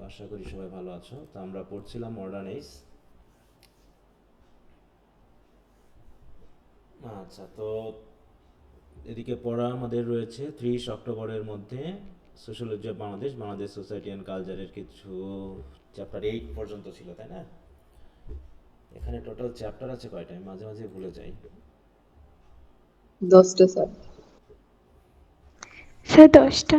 আশা করি সবাই ভালো আছো। তো আমরা পড়ছিলাম মডার্ন এইজ। আচ্ছা, তো এদিকে পড়া আমাদের রয়েছে 30 অক্টোবরের মধ্যে sociology of Bangladesh, Bangladesh society and কালচারের কিছু চ্যাপ্টার 8 পর্যন্ত ছিল, তাই না? এখানে টোটাল চ্যাপ্টার আছে কয়টা, আমি মাঝে মাঝে ভুলে যাই। 10টা স্যার। স্যার 10টা।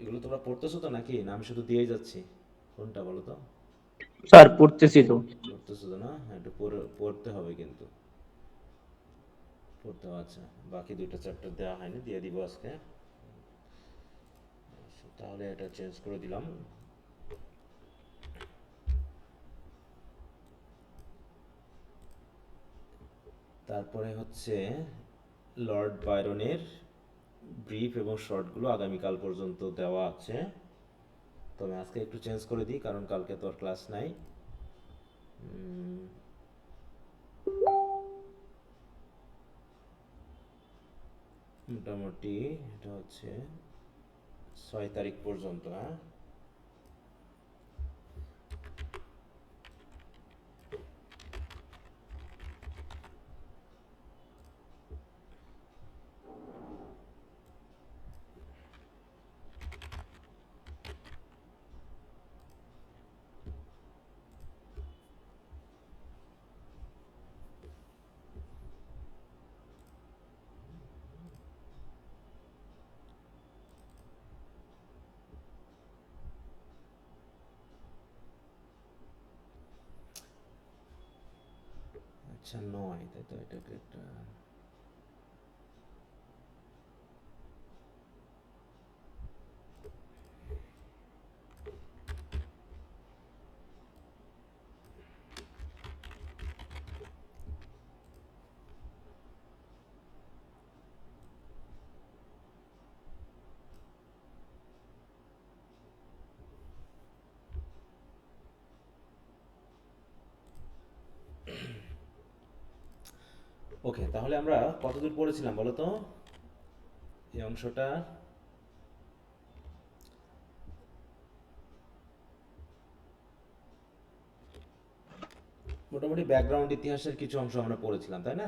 এগুলো তোমরা পড়তেছো তো নাকি, না আমি শুধু দিয়েই যাচ্ছি? কোনটা বলো তো? স্যার পড়তেছি তো। পড়তেছো তো না? হ্যাঁ, একটু পড়তে হবে কিন্তু। পড়তে হবে। আচ্ছা, বাকি দুইটা চ্যাপ্টার দেওয়া হয়নি, দিয়ে দিব আজকে। তাহলে এটা চেঞ্জ করে দিলাম। তারপরে হচ্ছে লর্ড বায়রনের ব্রিফ এবং শর্টগুলো আগামীকাল পর্যন্ত দেওয়া আছে, তবে আজকে একটু চেঞ্জ করে দিই কারণ কালকে তো আর ক্লাস নাই। মোটামুটি এটা হচ্ছে 6 তারিখ পর্যন্ত। হ্যাঁ, আচ্ছা 9, তাই তো? এটাকে একটা ওকে। তাহলে আমরা কতদূর পড়েছিলাম বলো তো এই অংশটা? মোটামুটি ব্যাকগ্রাউন্ড ইতিহাসের কিছু অংশ আমরা পড়েছিলাম, তাই না?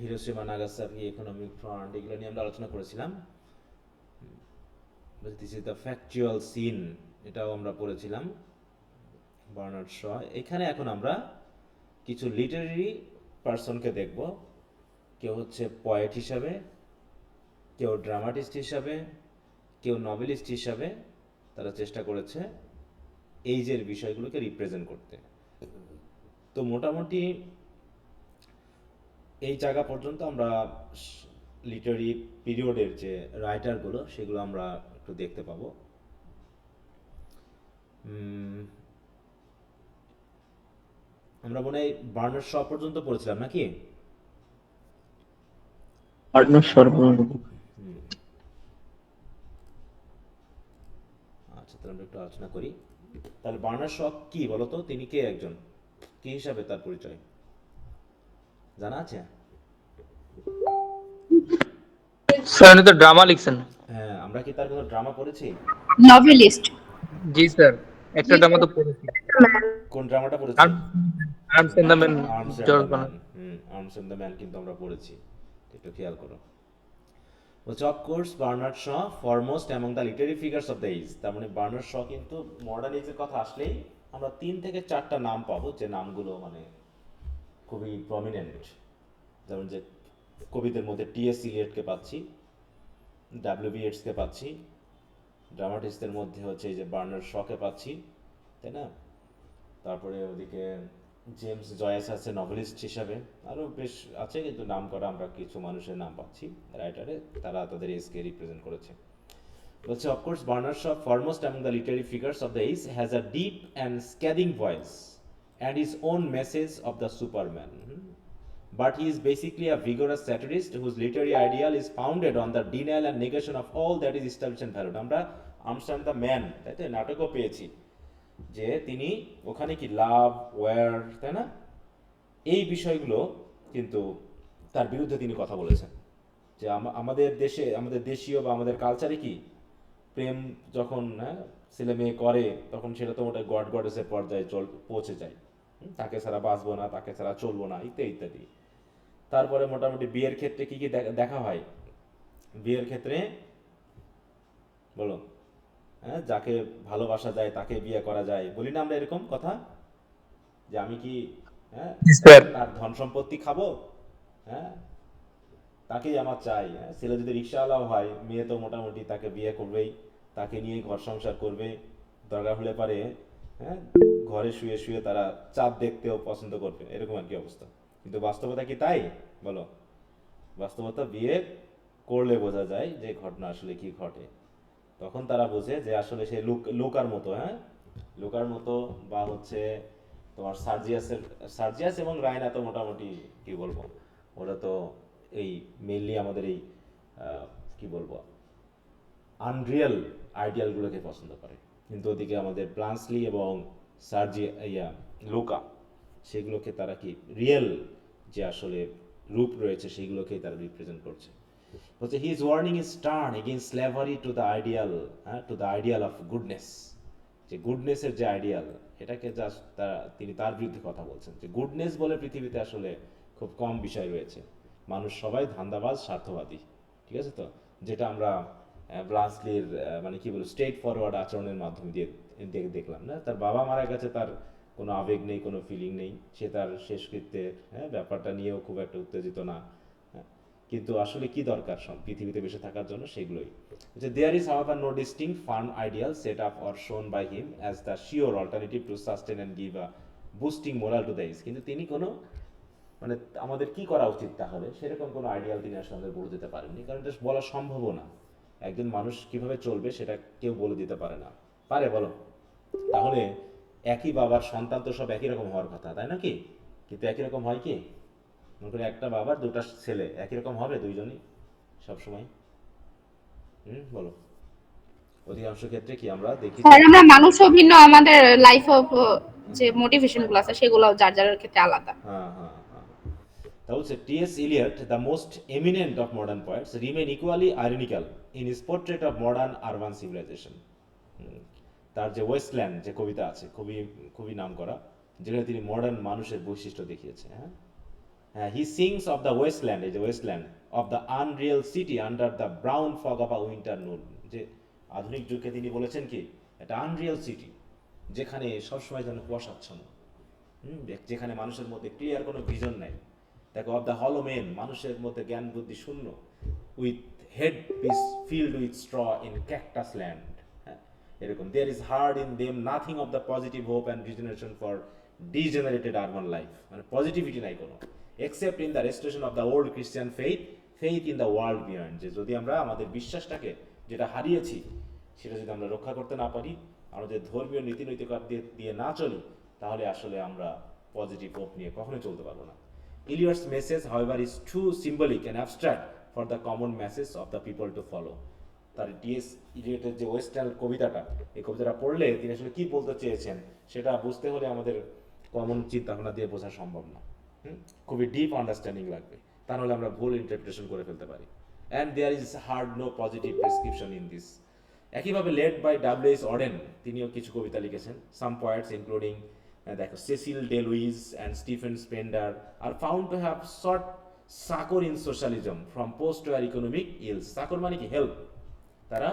হিরোশিমা নাগাসাকি ইকোনমিক ফ্রন্ট, এগুলো নিয়ে আমরা আলোচনা করেছিলাম। This is the factual scene, এটাও আমরা পড়েছিলাম, বার্নার্ড শ। এখানে এখন আমরা কিছু লিটারেরি পার্সনকে দেখব। কেউ হচ্ছে পয়েট হিসাবে, কেউ ড্রামাটিস্ট হিসাবে, কেউ নভেলিস্ট হিসাবে। তারা চেষ্টা করেছে এইজের বিষয়গুলোকে রিপ্রেজেন্ট করতে। তো মোটামুটি এই জায়গা পর্যন্ত আমরা লিটারি পিরিয়ডের যে রাইটারগুলো সেগুলো আমরা একটু দেখতে পাবো। আমরা মনে হয় বার্নার্ড শ পর্যন্ত পড়েছিলাম নাকি? বার্নার্ড শ পর্যন্ত। আচ্ছা, তাহলে আমরা একটু আলোচনা করি। তাহলে বার্নার্ড শ কি বলতো, তিনি কে, একজন কি হিসাবে তার পরিচয় জানা আছে? স্যার উনি তো ড্রামা লিখছেন। হ্যাঁ, আমরা কি তার কোনো ড্রামা পড়েছি? নভেলিস্ট। জি স্যার, একটা ড্রামা তো পড়েছি। কোন ড্রামাটা পড়েছি? Arms and the Man. Arms and George the Man. Bernard. Arms and the Man কিন্তু আমরা পড়েছি, একটু খেয়াল করো। বলছে of course Bernard Shaw foremost among the literary figures of the age. তার মানে বার্নার্ড শ কিন্তু মডার্ন এজের কথা আসলেই আমরা 3 থেকে 4টা নাম পাবো, যে নামগুলো মানে খুবই প্রমিনেন্ট। যেমন যে কবিদের মধ্যে টি.এস. ইলিয়টকে পাচ্ছি, ডাব্লিউ.বি. ইয়েটসকে পাচ্ছি, ড্রামাটিস্টদের মধ্যে হচ্ছে এই যে বার্নার্ড শকে পাচ্ছি, তাই না? তারপরে ওদিকে জেমস জয়েস আছে নভেলিস্ট হিসাবে, আরও বেশ আছে, কিন্তু নাম করা আমরা কিছু মানুষের নাম পাচ্ছি রাইটারে, তারা তাদের এজকে রিপ্রেজেন্ট করেছে। বলছে of course Bernard Shaw foremost among the literary figures of the age has a deep and scathing voice and his own message of the superman, but he is basically a vigorous satirist whose literary ideal is founded on the denial and negation of all that is established and valued. আমরা Armstrong the man, তাই তো, নাটকও পেয়েছি, যে তিনি ওখানে কি লাভ war, তাই না, এই বিষয়গুলো কিন্তু তার বিরুদ্ধে তিনি কথা বলেছেন যে আমাদের দেশে, আমাদের দেশীয় বা আমাদের কালচারে কি প্রেম যখন ছেলে মেয়ে করে তখন সেটা তো মোটামুটি গড গডেসের পর্যায়ে পৌঁছে যায়। তাকে ছাড়া বাঁচবো না, তাকে ছাড়া চলবো না, ইত্যাদি ইত্যাদি। তারপরে মোটামুটি বিয়ের ক্ষেত্রে কি কি দেখা হয়? বিয়ের ক্ষেত্রে বলো, যাকে ভালোবাসা যায় তাকে বিয়ে করা যায়, বলি না আমরা এরকম কথা, যে আমি কি হ্যাঁ জি স্যার। তার ধন সম্পত্তি খাবো, হ্যাঁ তাকেই আমার চাই। ছেলে যদি রিক্সাওয়ালাও হয়, মেয়ে তো মোটামুটি তাকে বিয়ে করবেই, তাকে নিয়ে ঘর সংসার করবে, দরকার হলে পারে হ্যাঁ ঘরে শুয়ে শুয়ে তারা চাঁদ দেখতেও পছন্দ করবে, এরকম আর কি অবস্থা। কিন্তু বাস্তবতা কি তাই? বলো। বাস্তবতা বিয়ে করলে বোঝা যায় যে ঘটনা আসলে কি ঘটে। তখন তারা বোঝে যে আসলে সে লোকার মতো, লোকার মতো, বা হচ্ছে তোমার সার্জিয়াস এবং রায়না তো মোটামুটি কি বলবো, ওরা তো এই মেইনলি আমাদের এই কি বলবো আনরিয়েল আইডিয়ালগুলোকে পছন্দ করে। কিন্তু ওদিকে আমাদের ব্লান্সলি এবং লুকা, সেগুলোকে তারা কি রিয়েল যে আসলে রূপ রয়েছে সেগুলোকেই তারা রিপ্রেজেন্ট করছে। বলছে he is warning is turn against slavery to the ideal, to the ideal of goodness. যে গুডনেসের যে আইডিয়াল, এটাকে জাস্ট তিনি তার বিরুদ্ধে কথা বলছেন যে গুডনেস বলে পৃথিবীতে আসলে খুব কম বিষয় রয়েছে। মানুষ সবাই ধান্দাবাজ, স্বার্থবাদী, ঠিক আছে তো? যেটা আমরা ব্লান্সলির মানে কি বলবো স্ট্রেট ফরওয়ার্ড আচরণের মাধ্যমে দিয়ে দেখলাম না, তার বাবা মারা গেছে, তার কোনো আবেগ নেই, কোনো ফিলিং নেই, সে তার শেষকৃত্যের ব্যাপারটা নিয়েও খুব একটা উত্তেজিত না। হ্যাঁ, কিন্তু আসলে কি দরকার সব পৃথিবীতে বেঁচে থাকার জন্য, সেগুলোই যে there is however no distinct fun ideal set up or shown by him as the sure alternative to sustain and give a boosting moral to the is. কিন্তু তিনি কোনো মানে আমাদের কি করা উচিত তাহলে সেরকম কোনো আইডিয়াল তিনি আসলে আমাদের বলে দিতে পারেননি, কারণ এটা বলা সম্ভবও না। একজন মানুষ কিভাবে চলবে সেটা কেউ বলে দিতে পারে না, পারে বলো? তাহলে একই বাবার সন্তান তো সব একই রকম হওয়ার কথা, তাই না কি? কিন্তু একই রকম হয় কি? মনে করি একটা বাবার দুটা ছেলে একই রকম হবে দুইজনই সবসময়? বলো। অধিকাংশ ক্ষেত্রে কি আমরা দেখি যে স্যার আমরা মানুষও ভিন্ন, আমাদের লাইফ অফ যে মোটিভেশন গুলো আছে সেগুলো যার যার ক্ষেত্রে আলাদা। হ্যাঁ হ্যাঁ হ্যাঁ, তা বলছে T S Eliot the most eminent of modern poets remain equally ironical in his portrait of modern urban civilisation. তার যে ওয়েস্টল্যান্ড যে কবিতা আছে, খুবই খুবই নাম করা, যেখানে তিনি মডার্ন মানুষের বৈশিষ্ট্য দেখিয়েছে। হ্যাঁ, হি সিংস অফ দ্য ওয়েস্টল্যান্ড, এই যে wasteland, of the Unreal city under the brown fog of a winter নুন। যে আধুনিক যুগে তিনি বলেছেন কি একটা আনরিয়েল সিটি, যেখানে সবসময় যেন কুয়াশাচ্ছন্ন, যেখানে মানুষের মধ্যে ক্লিয়ার কোনো ভিজন নাই। দেখো অফ দ্য হলো মেন, মানুষের মধ্যে জ্ঞান বুদ্ধি শূন্য, with head piece filled with straw in cactus land. এরকম there is hard in them nothing of the positive hope and regeneration for degenerated urban life. মানে পজিটিভিটি নাই কোনো, except in the restoration of the old Christian faith in the world beyond. যে যদি আমরা আমাদের বিশ্বাসটাকে যেটা হারিয়েছি সেটা যদি আমরা রক্ষা করতে না পারি, আমাদের ধর্মীয় নীতিনৈতিকতা দিয়ে না চলি, তাহলে আসলে আমরা পজিটিভ হোপ নিয়ে কখনোই চলতে পারবো না। Eliot's message however is too symbolic and abstract for the common message of the people to follow. তার টিএস ইলিয়টের যে ওয়েস্টার্ন কবিতাটা, এই কবিতাটা পড়লে তিনি আসলে কি বলতে চেয়েছেন সেটা বুঝতে হলে আমাদের কমন চিন্তাভাবনা দিয়ে বোঝা সম্ভব না। খুবই ডিপ আন্ডারস্ট্যান্ডিং লাগবে, তা নাহলে আমরা ভুল ইন্টারপ্রিটেশন করে ফেলতে পারি। And there is hard no positive prescription in this. একইভাবে led by W H Auden, তিনিও কিছু কবিতা লিখেছেন। সাম পয়েটস ইনক্লুডিং দেখো Cecil Day Lewis and Stephen Spender are found to have sought succour in socialism from post war economic ills. Succour মানে কি help, তারা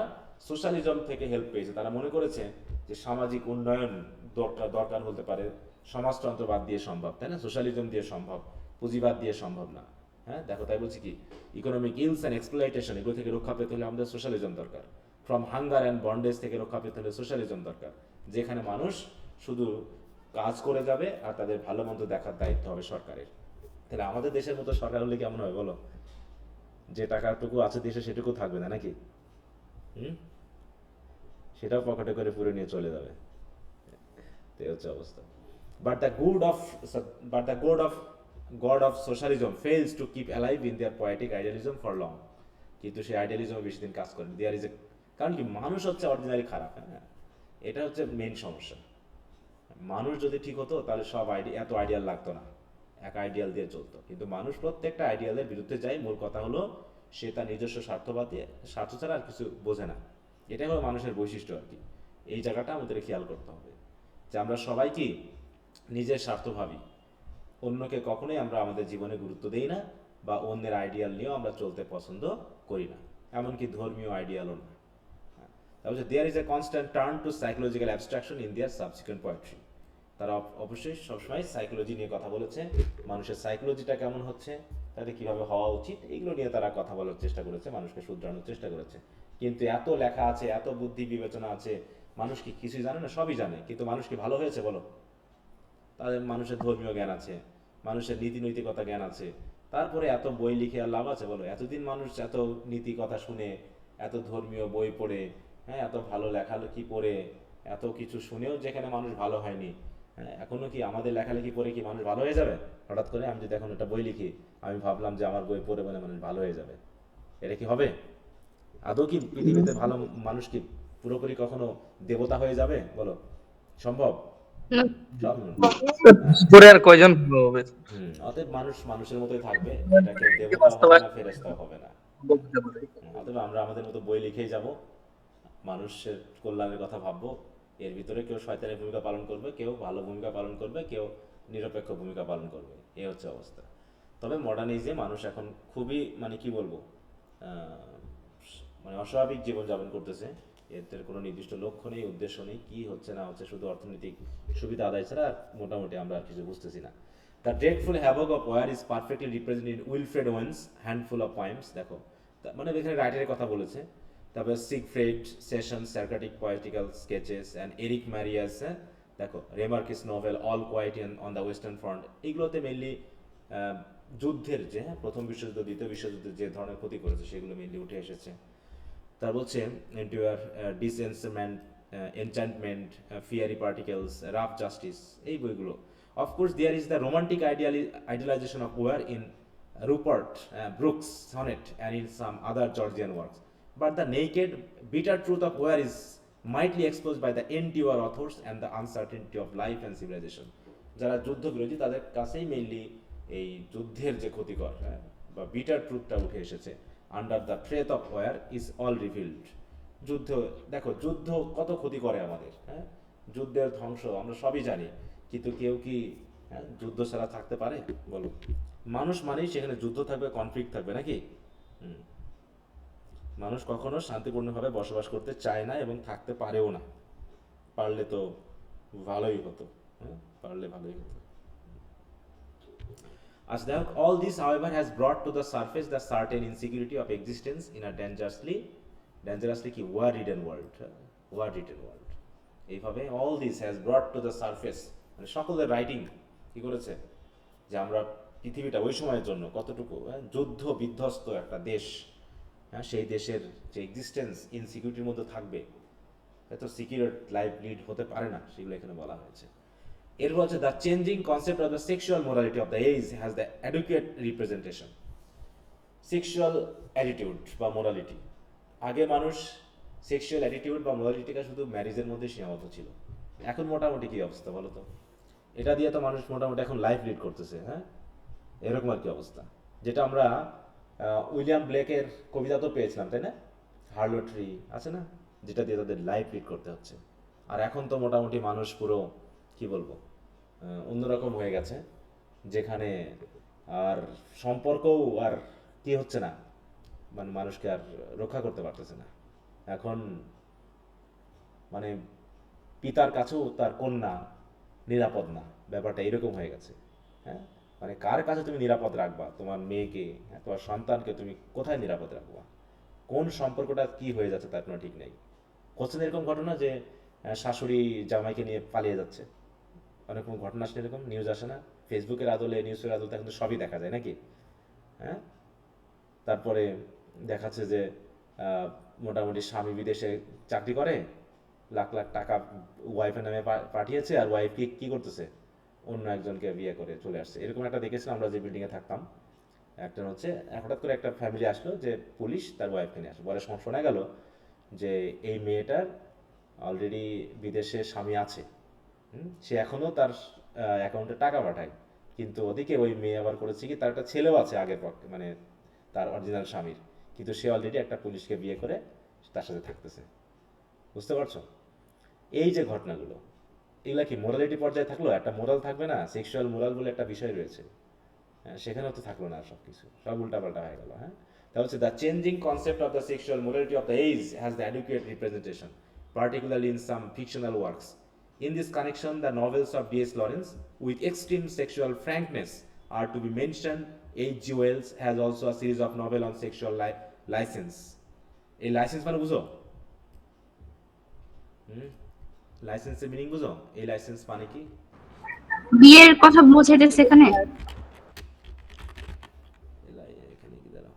socialism থেকে হেল্প পেয়েছে। তারা মনে করেছে যে সামাজিক উন্নয়ন দরকার হতে পারে সমাজতন্ত্রবাদ দিয়ে সম্ভব, তাই না? সোশ্যালিজম দিয়ে সম্ভব, পুঁজিবাদ দিয়ে সম্ভব না। দেখো তাই বলছি কি ইকোনমিক ইলস অ্যান্ড এক্সপ্লয়টেশন, এগুলো থেকে রক্ষা পেতে হলে আমাদের সোশ্যালিজম দরকার। ফ্রম হাঙ্গার অ্যান্ড বন্ডেজ থেকে রক্ষা পেতে হলে সোশ্যালিজম দরকার, যেখানে মানুষ শুধু কাজ করে যাবে আর তাদের ভালো মন্দ দেখার দায়িত্ব হবে সরকারের। তাহলে আমাদের দেশের মতো সরকার হলে কেমন হয় বলো? যে টাকাটুকু আছে দেশে সেটুকু থাকবে না নাকি? সেটাও পকেটে করে পুরো নিয়ে চলে যাবে, এই হচ্ছে অবস্থা। But the god of socialism fails to keep alive in their poetic idealism for long. কিন্তু সেই আইডিয়ালিজম বেশি দিন কাজ করেনি। দেয়ার ইজ এ, কারণ কি মানুষ হচ্ছে অরিজিনালি খারাপ। এটা হচ্ছে মেইন সমস্যা। মানুষ যদি ঠিক হতো তাহলে সব এত আইডিয়াল লাগতো না, এক আইডিয়াল দিয়ে চলতো, কিন্তু মানুষ প্রত্যেকটা আইডিয়ালের বিরুদ্ধে যায়। মূল কথা হলো সে তার নিজস্ব স্বার্থ ছাড়া আর কিছু বোঝে না। এটাই হলো মানুষের বৈশিষ্ট্য আর কি। এই জায়গাটা আমাদের খেয়াল করতে হবে যে আমরা সবাই কি নিজের স্বার্থ ভাবি, অন্যকে কখনোই আমরা আমাদের জীবনে গুরুত্ব দেই না, বা অন্যের আইডিয়াল নিয়েও আমরা চলতে পছন্দ করি না, এমনকি ধর্মীয় আইডিয়ালও না। তারপর there is a constant turn to psychological abstraction in their subsequent poetry. তারা অবশ্যই সবসময় সাইকোলজি নিয়ে কথা বলেছে, মানুষের সাইকোলজিটা কেমন হচ্ছে, তাদের কীভাবে হওয়া উচিত, এগুলো নিয়ে তারা কথা বলার চেষ্টা করেছে, মানুষকে শুধরানোর চেষ্টা করেছে। কিন্তু এত লেখা আছে, এত বুদ্ধি বিবেচনা আছে, মানুষ কি কিছুই জানে না? সবই জানে, কিন্তু মানুষ কি ভালো হয়েছে বলো? তাদের মানুষের ধর্মীয় জ্ঞান আছে, মানুষের নীতি নৈতিকতা জ্ঞান আছে, তারপরে এত বই লিখে আর লাভ আছে বলো? এতদিন মানুষ এত নীতি কথা শুনে, এত ধর্মীয় বই পড়ে, হ্যাঁ, এত ভালো লেখালেখি পড়ে, এত কিছু শুনেও যেখানে মানুষ ভালো হয়নি, হ্যাঁ, এখনো কি আমাদের লেখালেখি পড়ে কি মানুষ ভালো হয়ে যাবে? হঠাৎ করে আমি যদি এখন একটা বই লিখি, আমি ভাবলাম যে আমার বই পড়ে বলে মানুষ ভালো হয়ে যাবে, এটা কি হবে? আদৌ কি পৃথিবীতে ভালো মানুষ কি পুরোপুরি কখনো দেবতা হয়ে যাবে বলো? সম্ভব? না। সম্ভব না। করে আর কয়জন ভালো হবে? অতএব মানুষ মানুষের মতোই থাকবে, এটা কেউ দেবতা হবে না, ফেরেশতাও হবে না। অতএব আমরা আমাদের মতো বই লিখেই যাব, মানুষের কল্যাণের কথা ভাববো। এর ভিতরে কেউ শয়তানের ভূমিকা পালন করবে, কেউ ভালো ভূমিকা পালন করবে, কেউ নিরপেক্ষ ভূমিকা পালন করবে, এই হচ্ছে অবস্থা। তবে মডার্ন এজে মানুষ এখন খুবই মানে কি বলবো, মানে অস্বাভাবিক জীবনযাপন করতেছে। এদের কোনো নির্দিষ্ট লক্ষ্য নেই, উদ্দেশ্য নেই, কি হচ্ছে না হচ্ছে শুধু অর্থনৈতিক সুবিধা আদায় ছাড়া আর মোটামুটি আমরা আর কিছু বুঝতেছি না। The dreadful havoc of war is perfectly represented in Wilfred Owen's handful of poems. দেখো, মানে এখানে রাইটারের কথা বলেছে। তারপরে Siegfried Sassoon's sarcastic poetical sketches and Erich Maria's, দেখো Remarque's novel all quiet on the western front, এগুলোতে মেনলি যুদ্ধের যে, হ্যাঁ, প্রথম বিশ্বযুদ্ধ দ্বিতীয় বিশ্বযুদ্ধে যে ধরনের ক্ষতি করেছে সেগুলো মেনলি উঠে এসেছে। তার বলছে into year disenchantment, enchantment, fiery particles, rough justice, এই বইগুলো। Of course there is the romantic idealisation of war in Rupert Brooke's sonnet and in some other Georgian works, but the naked bitter truth of war is mightily exposed by the anti-war authors and the uncertainty of life and civilisation. যারা যুদ্ধ বিরোধী তাদের কাছেই mainly এই যুদ্ধের যে ক্ষতিকর, হ্যাঁ, বা বিটার ট্রুথটা উঠে এসেছে। Under the threat of war is all revealed. যুদ্ধ, দেখো যুদ্ধ কত ক্ষতি করে আমাদের, হ্যাঁ, যুদ্ধের ধ্বংস আমরা সবই জানি, কিন্তু কেউ কি, হ্যাঁ, যুদ্ধ ছাড়া থাকতে পারে বলো? মানুষ মানেই সেখানে যুদ্ধ থাকবে, কনফ্লিক্ট থাকবে, নাকি? মানুষ কখনো শান্তিপূর্ণভাবে বসবাস করতে চায় না এবং থাকতে পারেও না। পারলে তো ভালোই হতো, হ্যাঁ, পারলে ভালোই হতো। As that all this, however, has brought to the surface the certain insecurity of existence in a dangerously কি war-ridden world, war-ridden world. এইভাবে all this has brought to the surface, মানে সকলের রাইটিং কি করেছে যে আমরা পৃথিবীটা ওই সময়ের জন্য কতটুকু, হ্যাঁ, যুদ্ধ বিধ্বস্ত একটা দেশ, হ্যাঁ, সেই দেশের যে এক্সিস্টেন্স ইনসিকিউরিটির মধ্যে থাকবে, এত সিকিউর লাইফ লিড হতে পারে না, সেগুলো এখানে বলা হয়েছে। এর হচ্ছে the changing concept of the sexual morality of the age has the adequate representation. Sexual attitude বা মোরালিটি, আগে মানুষ সেক্সুয়াল অ্যাটিটিউড বা মোরালিটিটা শুধু ম্যারেজের মধ্যে সীমাবদ্ধ ছিল, এখন মোটামুটি কি অবস্থা বলো তো? এটা দিয়ে তো মানুষ মোটামুটি এখন লাইফ লিড করতেছে, হ্যাঁ, এরকম আর কি অবস্থা। যেটা আমরা উইলিয়াম ব্লেকের কবিতা তো পেয়েছিলাম, তাই না? হার্লোট্রি আছে না, যেটা দিয়ে তাদের লাইফ লিড করতে হচ্ছে। আর এখন তো মোটামুটি মানুষ পুরো কি বলবো, অন্যরকম হয়ে গেছে, যেখানে আর সম্পর্কও আর কি হচ্ছে না, মানে মানুষকে আর রক্ষা করতে পারতেছে না। এখন মানে পিতার কাছেও তার কন্যা নিরাপদ না, ব্যাপারটা এরকম হয়ে গেছে, হ্যাঁ। মানে কার কাছে তুমি নিরাপদ রাখবা তোমার মেয়েকে, হ্যাঁ, তোমার সন্তানকে তুমি কোথায় নিরাপদ রাখবা? কোন সম্পর্কটা কি হয়ে যাচ্ছে তার কোনো ঠিক নেই। কোশ্চেন এরকম ঘটনা যে শাশুড়ি জামাইকে নিয়ে পালিয়ে যাচ্ছে, অনেক ঘটনা আসলে এরকম নিউজ আসে না? ফেসবুকের আদলে, নিউজের আদলে এখন তো সবই দেখা যায়, নাকি? হ্যাঁ, তারপরে দেখাচ্ছে যে মোটামুটি স্বামী বিদেশে চাকরি করে, লাখ লাখ টাকা ওয়াইফের নামে পাঠিয়েছে, আর ওয়াইফ কি করতেছে, অন্য একজনকে বিয়ে করে চলে আসছে। এরকম একটা দেখেছিলাম আমরা যে বিল্ডিংয়ে থাকতাম, একটা হচ্ছে হঠাৎ করে একটা ফ্যামিলি আসলো যে পুলিশ তার ওয়াইফকে নিয়ে আসলো, পরে শোনা গেল যে এই মেয়েটার অলরেডি বিদেশে স্বামী আছে, সে এখনও তার অ্যাকাউন্টে টাকা পাঠায়, কিন্তু ওদিকে ওই মেয়ে আবার করেছে কি, তার একটা ছেলেও আছে আগের পক্ষে, মানে তার অরিজিনাল স্বামীর, কিন্তু সে অলরেডি একটা পুলিশকে বিয়ে করে তার সাথে থাকতেছে। বুঝতে পারছো? এই যে ঘটনাগুলো, এগুলা কি মোরালিটি পর্যায়ে থাকলো? একটা মোরাল থাকবে না? সেক্সুয়াল মোরাল বলে একটা বিষয় রয়েছে, হ্যাঁ, সেখানেও তো থাকলো না, সব কিছু সব উল্টাপাল্টা হয়ে গেল। হ্যাঁ, তা হচ্ছে the changing concept of the sexual morality of the age has the adequate representation, particularly in some fictional works. In this connection, the novels of D.S. Lawrence, with extreme sexual frankness, are to be mentioned. H.G. Wells has also a series of novels on sexual license. এই licence মানে বুঝো? লাইসেন্সের meaning বুঝো? এই licence মানে কি? বিয়ের কথা বোঝাইতেছে এখানে। এখানে কি দাঁড়াও,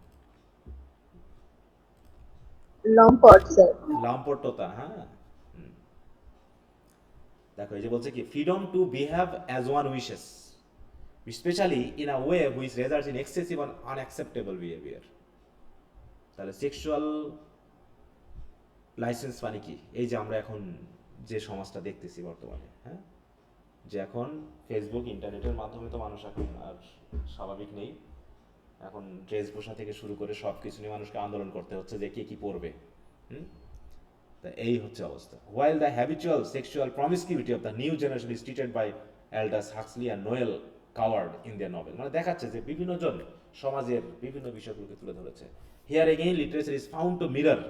লম্পট স্যার। লাম্পটতা। হ্যাঁ, দেখো এই যে বলছে কি, freedom two behave as one wishes, specially in a way which results in excessive and unacceptable behaviour. তাহলে সেক্সুয়াল লাইসেন্স মানে কি? এই যে আমরা এখন যে সমাজটা দেখতেছি বর্তমানে, হ্যাঁ, যে এখন ফেসবুক ইন্টারনেটের মাধ্যমে তো মানুষ এখন আর স্বাভাবিক নেই। এখন ড্রেস পোশাক থেকে শুরু করে সব কিছু নিয়ে মানুষকে আন্দোলন করতে হচ্ছে যে কে কি পরবে। হুম, তা এই হচ্ছে অবস্থা। While the habitual sexual promiscuity of the new generation is treated by Aldous Huxley and Noel Coward in their novel, মানে দেখাচ্ছে যে বিভিন্ন জন সমাজের বিভিন্ন বিষয়গুলোকে তুলে ধরেছে। Here again literature is found to mirror,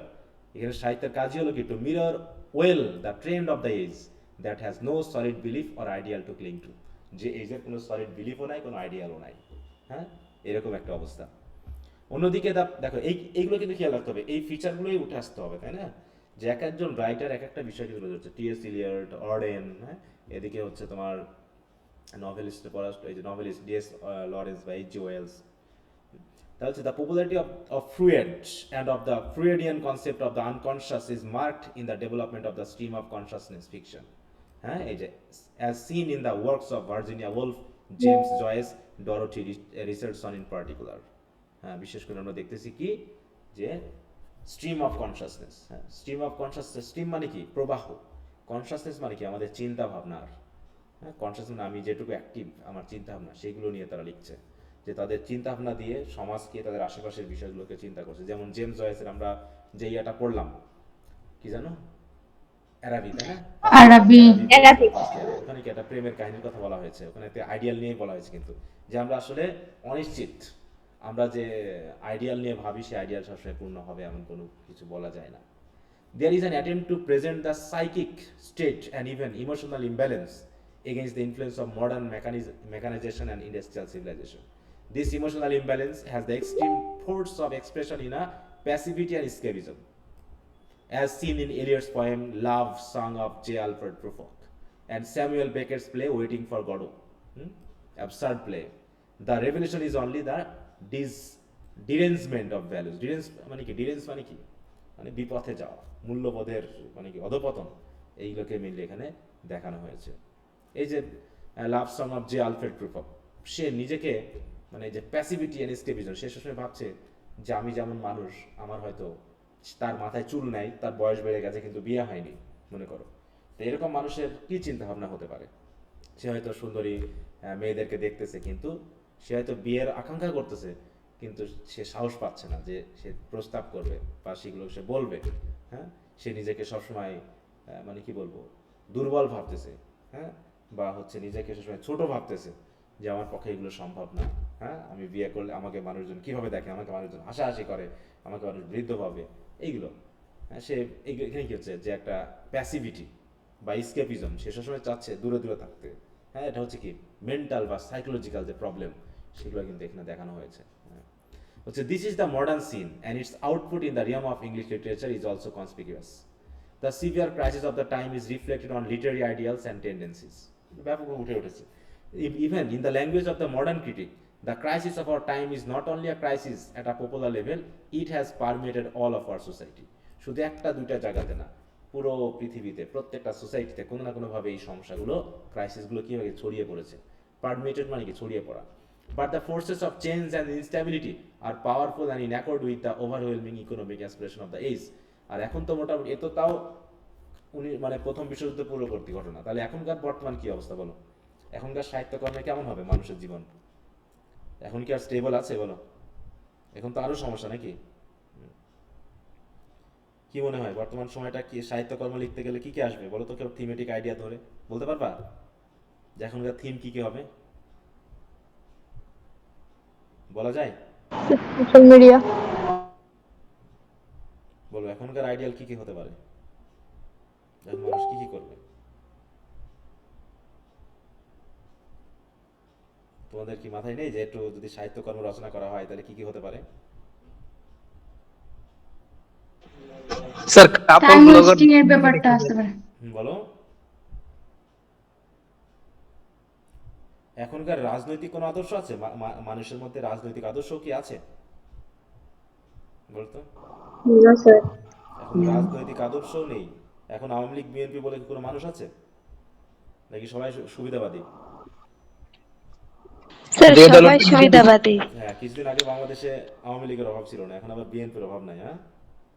এখানে সাহিত্যের কাজই হলো কি, to mirror well the trend of the age that has no solid belief or ideal to cling to, যে এজের কোনো সলিড বিলিফও নাই, কোনো আইডিয়ালও নাই। হ্যাঁ, এরকম একটা অবস্থা। অন্যদিকে দেখো এইগুলো কিন্তু খেয়াল রাখতে হবে, এই ফিচারগুলোই উঠে আসতে হবে, তাই না? যে এক একজন রাইটার এক একটা বিষয় তুলে ধরছে, টি.এস. ইলিয়ট, অর্ডেন, হ্যাঁ, এদিকে হচ্ছে তোমার নভেলিস্ট পড়া, এই যে নভেলিস্ট ডি.এস. লরেন্স বা এইচ.জি. ওয়েলস। তা হচ্ছে the popularity of Freud and of the Freudian concept of the unconscious is marked in the development of the stream of consciousness fiction. হ্যাঁ, এই যে as seen in the works of Virginia Woolf, James Joyce, Dorothy Richardson in particular. হ্যাঁ, বিশেষ করে আমরা দেখতেছি কি, যে স্ট্রিম অফ কনসাসনেস। হ্যাঁ, স্ট্রিম অফ কনসাসনেস, স্ট্রিম মানে কি? প্রবাহ। কনসাসনেস মানে কি? আমাদের চিন্তা ভাবনার। হ্যাঁ, কনসাসনেস আমি যেটুকু অ্যাক্টিভ আমার চিন্তা ভাবনা, সেইগুলো নিয়ে তারা লিখছে, যে তাদের চিন্তা ভাবনা দিয়ে সমাজকে, তাদের আশেপাশের বিষয়গুলোকে চিন্তা করছে। যেমন জেমস জয়েসের আমরা যে ইয়াটা পড়লাম, কি জানো, অ্যারাবি, তাই না? অ্যারাবিক। ওখানে কি একটা প্রেমের কাহিনীর কথা বলা হয়েছে, ওখানে একটা আইডিয়াল নিয়ে বলা হয়েছে, কিন্তু যে আমরা আসলে অনিশ্চিত, আমরা যে আইডিয়াল নিয়ে ভাবি সেই আইডিয়াল সবসময় পূর্ণ হবে এমন কোনো কিছু বলা যায় না। There is an attempt to present the psychic state and even emotional imbalance against the influence of modern mechanization and industrial civilization. This emotional imbalance has the extreme force of expression in a passivity and escapism, as seen in Eliot's poem Love, Song of J. Alfred Prufrock, and Samuel Beckett's play Waiting for Godot. Absurd play. The revolution is only the derangement of values. মানে কি? ডিরেন্স মানে কি? মানে বিপথে যাওয়া, মূল্যবোধের মানে কি অধপতন, এইগুলোকে মিলে এখানে দেখানো হয়েছে। এই যে love song of J Alfred Prufrock, সে নিজেকে মানে যে প্যাসিভিটি অ্যান্ড এস্কেপিজম, সে সবসময় ভাবছে যে আমি যেমন মানুষ, আমার হয়তো তার মাথায় চুল নাই, তার বয়স বেড়ে গেছে, কিন্তু বিয়ে হয়নি, মনে করো। তো এরকম মানুষের কি চিন্তা ভাবনা হতে পারে? সে হয়তো সুন্দরী মেয়েদেরকে দেখতেছে, কিন্তু সে হয়তো বিয়ের আকাঙ্ক্ষা করতেছে, কিন্তু সে সাহস পাচ্ছে না যে সে প্রস্তাব করবে বা সেগুলো সে বলবে। হ্যাঁ, সে নিজেকে সবসময় মানে কি বলবো, দুর্বল ভাবতেছে। হ্যাঁ, বা হচ্ছে নিজেকে সবসময় ছোট ভাবতেছে, যে আমার পক্ষে এগুলো সম্ভব না। হ্যাঁ, আমি বিয়ে করলে আমাকে মানুষজন কীভাবে দেখে, আমাকে মানুষজন হাসাহাসি করে, আমাকে মানুষ বৃদ্ধ ভাবে, এইগুলো। হ্যাঁ, সে এখানে কী হচ্ছে, যে একটা প্যাসিভিটি বা স্কেপিজম, সে সবসময় চাচ্ছে দূরে দূরে থাকতে। হ্যাঁ, এটা হচ্ছে কি মেন্টাল বা সাইকোলজিক্যাল যে প্রবলেম, সেগুলো কিন্তু এখানে দেখানো হয়েছে। হচ্ছে this is the modern scene and its output in the realm of English literature is also conspicuous. The severe crisis of the time is reflected on literary ideals and tendencies. ব্যাপকভাবে উঠে উঠেছে। Even in the language of the modern critic, the crisis of our time is not only a crisis at a popular level, it has permitted all of our society. শুধু একটা দুইটা জায়গাতে না, পুরো পৃথিবীতে প্রত্যেকটা সোসাইটিতে কোনো না কোনোভাবে এই সমস্যাগুলো, ক্রাইসিসগুলো কীভাবে ছড়িয়ে পড়েছে। পারমিটেড মানে কি? ছড়িয়ে পড়া। But the forces of change and instability are powerful and in accord with the overwhelming economic aspiration of the age. আর এখন তো মোটামুটি এ তো তাও উনি মানে প্রথম বিশ্বযুদ্ধ পূর্ববর্তী ঘটনা, তাহলে এখনকার বর্তমান কি অবস্থা বলো? এখনকার সাহিত্যকর্মে কেমন হবে মানুষের জীবন? এখন কি আর স্টেবল আছে বলো? এখন তো আরো সমস্যা নাকি? কি মনে হয় বর্তমান সময়টা কি সাহিত্যকর্ম লিখতে গেলে কি কি আসবে বলো তো, কেউ থিমেটিক আইডিয়া ধরে বলতে পারবা যে এখনকার থিম কি কি হবে? বলা যায়? Social media. বলো এখনকার আইডিয়াল কি কি হতে পারে, এখন মানুষ কি কি করবে? তোমাদের কি মাথায় নেই যে একটু যদি সাহিত্যকর্ম রচনা করা হয় তাহলে কি কি হতে পারে? Sir couple time blogger wasting এর ব্যাপারটা আসতে পারে। বলো এখনকার রাজনৈতিক কোনো আদর্শ আছে? মানুষের মধ্যে রাজনৈতিক আদর্শ কি আছে বলতো? না স্যার। এখন রাজনৈতিক আদর্শও নেই। এখন আওয়ামী লীগ বিএনপি বলে কি কোনো মানুষ আছে, নাকি সবাই সুবিধাবাদী? স্যার যে দল সবাই সুবিধাবাদী। হ্যাঁ, কিছুদিন আগে বাংলাদেশে আওয়ামী লীগের অভাব ছিল না, এখন আবার বিএনপির অভাব নাই। হ্যাঁ,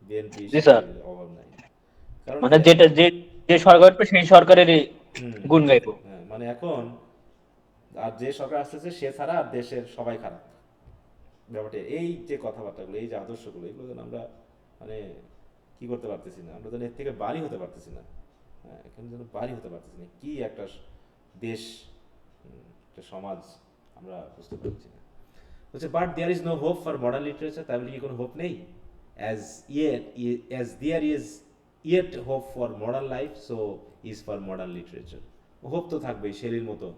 বিএনপি জি স্যার, অভাব নাই। কারণ মানে কি? যেটা যে যে সরকার পে সেই সরকারেরই হুম, গুণ গাইবো। হ্যাঁ, মানে এখন আর যে সরকার আসতেছে সে ছাড়া আর দেশের সবাই খারাপ। ব্যাপারটা এই যে কথাবার্তাগুলো, এই যে আদর্শগুলো, এগুলো যেন আমরা মানে কি করতে পারতেছি না, আমরা যেন এর থেকে বাড়ি হতে পারতেছি না। হ্যাঁ, এখানে যেন বাড়ি হতে পারতেছি না, কি একটা দেশ, একটা সমাজ আমরা বুঝতে পারছি না। বলছে but there is no hope for modern literature, তাই বলে কি কোনো হোপ নেই? As as there is yet hope for modern life, so is for modern literature. Hope তো থাকবেই, শেরির মতো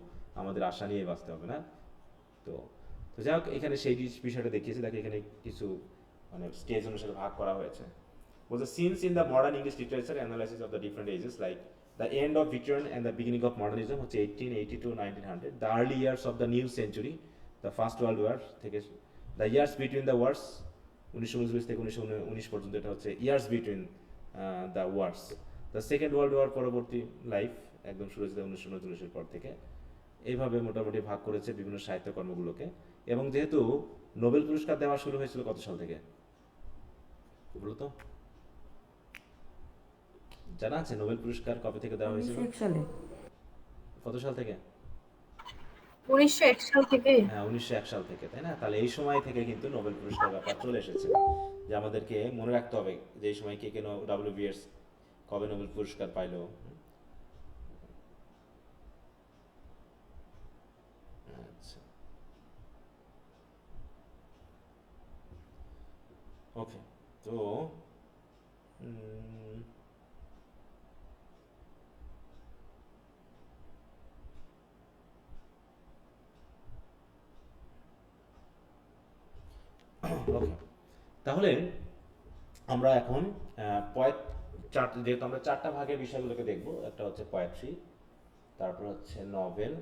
আমাদের আশা নিয়ে বাঁচতে হবে না? তো তো যাই হোক, এখানে সেই বিষয়টা দেখিয়েছি। দেখো এখানে কিছু মানে স্টেজ অনুসারে ভাগ করা হয়েছে। বলছে since in the modern English literature analysis of the different ages like the end of Victorian and the beginning of modernism হচ্ছে 1880 to 1900, the early years of the new century, the first world war থেকে the years between the wars 1919 থেকে 1919 পর্যন্ত, এটা হচ্ছে years between the wars, the second world war পরবর্তী life একদম শুরু হয়েছে 1939-এর পর থেকে। এইভাবে মোটামুটি ভাগ করেছে বিভিন্ন সাহিত্যকর্মগুলোকে। এবং যেহেতু নোবেল পুরস্কার দেওয়া শুরু হয়েছিল কত সাল থেকে বলো তো? জানা আছে নোবেল পুরস্কার কবে থেকে দেওয়া হয়েছিল? 1901 সালে। কত সাল থেকে? 1901 সাল থেকে। হ্যাঁ, 1901 সাল থেকে, তাই না? তাহলে এই সময় থেকে কিন্তু নোবেল পুরস্কার ব্যাপার চলে এসেছে, যে আমাদেরকে মনে রাখতে হবে যে এই সময় কে কেন ডাব্লিউবিএস কবে নোবেল পুরস্কার পাইলো। আচ্ছা, ওকে। তো ওকে, তাহলে আমরা এখন যেহেতু আমরা চারটা ভাগের বিষয়গুলোকে দেখবো, একটা হচ্ছে পোয়েট্রি, তারপর হচ্ছে নভেল,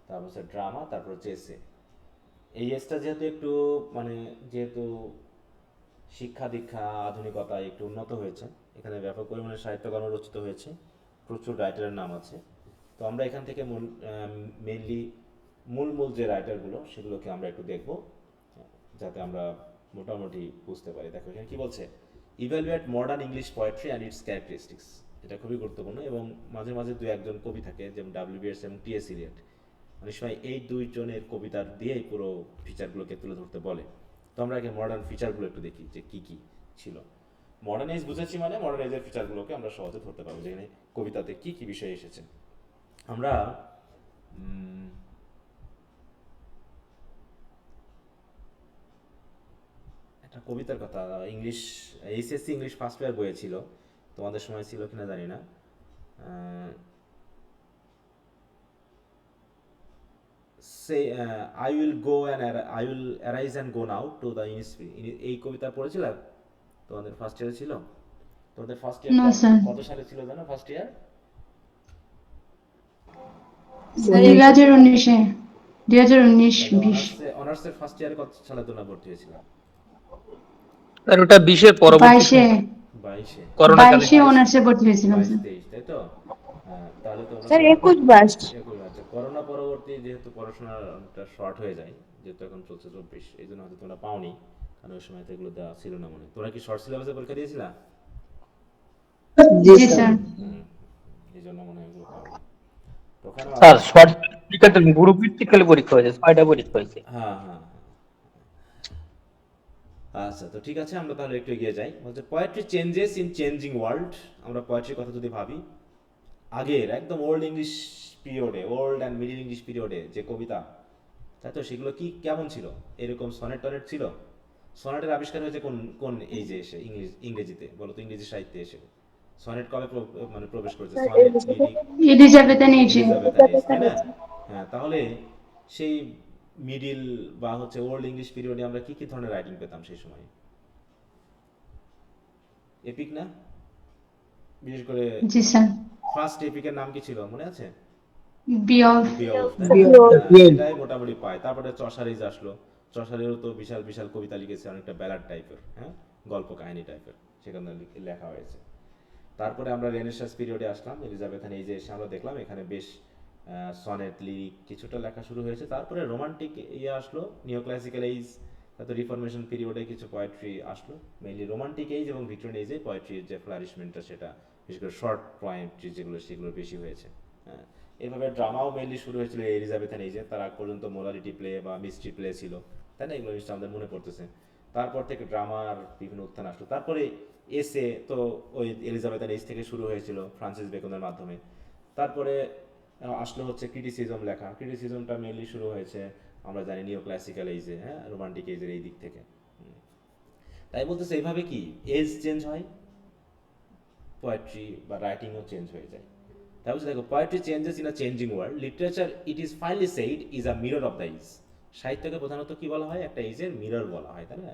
তারপর হচ্ছে ড্রামা, তারপর হচ্ছে এসে। এই এসটা যেহেতু একটু মানে যেহেতু শিক্ষা দীক্ষা আধুনিকতা একটু উন্নত হয়েছে, এখানে ব্যাপক পরিমাণে সাহিত্যকর্ম রচিত হয়েছে, প্রচুর রাইটারের নাম আছে। তো আমরা এখান থেকে মেনলি মূল যে রাইটারগুলো সেগুলোকে আমরা একটু দেখব, যাতে আমরা মোটামুটি বুঝতে পারি। দেখো এখানে কি বলছে, evaluate modern English poetry and it's characteristics. এটা খুবই গুরুত্বপূর্ণ, এবং মাঝে মাঝে দু একজন কবি থাকে যেমন ডাব্লিউবিএস এবং টিএস ইলিয়ট, অনেক সময় এই দুইজনের কবিতার দিয়েই পুরো ফিচারগুলোকে তুলে ধরতে বলে। তো আমরা আগে মডার্ন ফিচারগুলো একটু দেখি যে কি কি ছিল। মডার্ন এজ বুঝেছি মানে মডার্ন এজের ফিচারগুলোকে আমরা সহজে ধরতে পারবো, যেখানে কবিতাতে কি কি বিষয় এসেছে। আমরা একটা কবিতার কথা, English HSC English first year বইয়ে ছিল, তোমাদের সময় ছিল কিনা জানি না। say I will go and I will arise and go now to the Innisfree, এই কবিতা পড়েছিল তোমাদের ফার্স্ট ইয়ারে ছিল? তোমাদের ফার্স্ট না ইয়ার স্যার, কত সালে ছিল জানো? ফার্স্ট ইয়ার 2019-এ 2019-20। অনার্সের ফার্স্ট ইয়ারে কত সালে তোমরা ভর্তি হয়েছিল? স্যার ওটা 20-এর পরবর্তী 22-এ 22-এ? করোনা কালে 22-এ অনার্সে ভর্তি হয়েছিলাম 22 স্যার। 23, তাই তো? হ্যাঁ, তাহলে তোমরা স্যার 21 বাস। আচ্ছা, করোনা পরবর্তী যেহেতু পড়াশোনাটা শর্ট হয়ে যায়, যেহেতু এখন চলছে 24, এই জন্য হয়তো তোমরা পাওনি, কারণ ওই সময় তো এগুলো দেওয়া ছিল না মনে। তোমরা কি শর্ট সিলেবাসে পরীক্ষা দিয়েছিলা? জি জি স্যার। স্যার। এই জন্য মনে হয় এগুলো পাওনি। তো ওখানে স্যার শর্ট ঠিক আছে, গ্রুপ ভিত্তিক খালি পরীক্ষা হয়েছে, 6টা পরীক্ষা হয়েছে। হ্যাঁ হ্যাঁ আচ্ছা, তো ঠিক আছে, আমরা তাহলে একটু এগিয়ে যাই। বলছে poetry changes in changing world. আমরা পোয়েট্রির কথা যদি ভাবি, আগের একদম ওল্ড ইংলিশ পিরিয়ডে, ওল্ড অ্যান্ড মিডিল ইংলিশ পিরিয়ডে যে কবিতা, তাই তো, সেগুলো কি কেমন ছিল? এরকম সনেট টনেট ছিল? সনেটের আবিষ্কার হয়েছে কোন কোন এইজে এসে? ইংরেজিতে বলো তো, ইংরেজি সাহিত্যে এসে সনেট কবে মানে প্রবেশ করেছে? সনেট, লিরিক, এলিজাবেথান এজে। এলিজাবেথান এজ, তাই না? হ্যাঁ, তাহলে সেই মিডিল বা হচ্ছে ওল্ড ইংলিশ পিরিয়ডে আমরা কি কি ধরনের রাইটিং পেতাম সেই সময়? এপিক না? বিশেষ করে জি স্যার। ফার্স্ট এপিকের নাম কি ছিল মনে আছে? বিয়ল। বিয়ল্ফ, তাই না? বিয়ল্ফ। হ্যাঁ, সেটাই মোটামুটি পায়। তারপরে চসারিজ আসলো। চসারেরও তো বিশাল বিশাল কবিতা লিখেছে, অনেকটা ব্যালাড টাইপের, হ্যাঁ, গল্প কাহিনী টাইপের, সেখানে লেখা হয়েছে। তারপরে আমরা রেনেসাঁস পিরিয়ডে আসলাম, এলিজাবেথান এজে এসে আমরা দেখলাম এখানে বেশ সনেট, লিরিক কিছুটা লেখা শুরু হয়েছে। তারপরে রোমান্টিক ইয়ে আসলো, নিও ক্লাসিক্যাল এইজ, তারপর রিফরমেশন পিরিয়ডে কিছু পোয়েট্রি আসলো। মেইনলি রোমান্টিক এইজ এবং ভিক্টোরিয়ান এইজে পোয়েট্রির যে ফ্লারিশমেন্টটা, সেটা বিশেষ করে শর্ট পোয়েট্রি যেগুলো, সেগুলো বেশি হয়েছে। হ্যাঁ, এভাবে ড্রামাও মেইনলি শুরু হয়েছিল এলিজাবেথান এইজে। তার আগ পর্যন্ত মোরালিটি প্লে বা মিস্ট্রি প্লে ছিল, তাই না? এগুলো নিশ্চয় আমাদের মনে পড়তেছে। তারপর থেকে ড্রামার বিভিন্ন উত্থান আসলো। তারপরে এসে তো ওই এলিজাবেথান এইজ থেকে শুরু হয়েছিল ফ্রান্সিস বেকনের মাধ্যমে। তারপরে আসলো হচ্ছে ক্রিটিসিজম লেখা। ক্রিটিসিজমটা মেনলি শুরু হয়েছে আমরা জানি নিও ক্লাসিক্যাল এইজে, হ্যাঁ, রোমান্টিক এইজের এই দিক থেকে। তাই বলতেছে এইভাবে কি এজ চেঞ্জ হয়, পোয়েট্রি বা রাইটিংও চেঞ্জ হয়ে যায়। তাই বলছে দেখো, poetry changes in a changing world, literature it is finally said is a mirror of the age. সাহিত্যকে প্রধানত কি বলা হয়? একটা এজের মিরর বলা হয়, তাই না?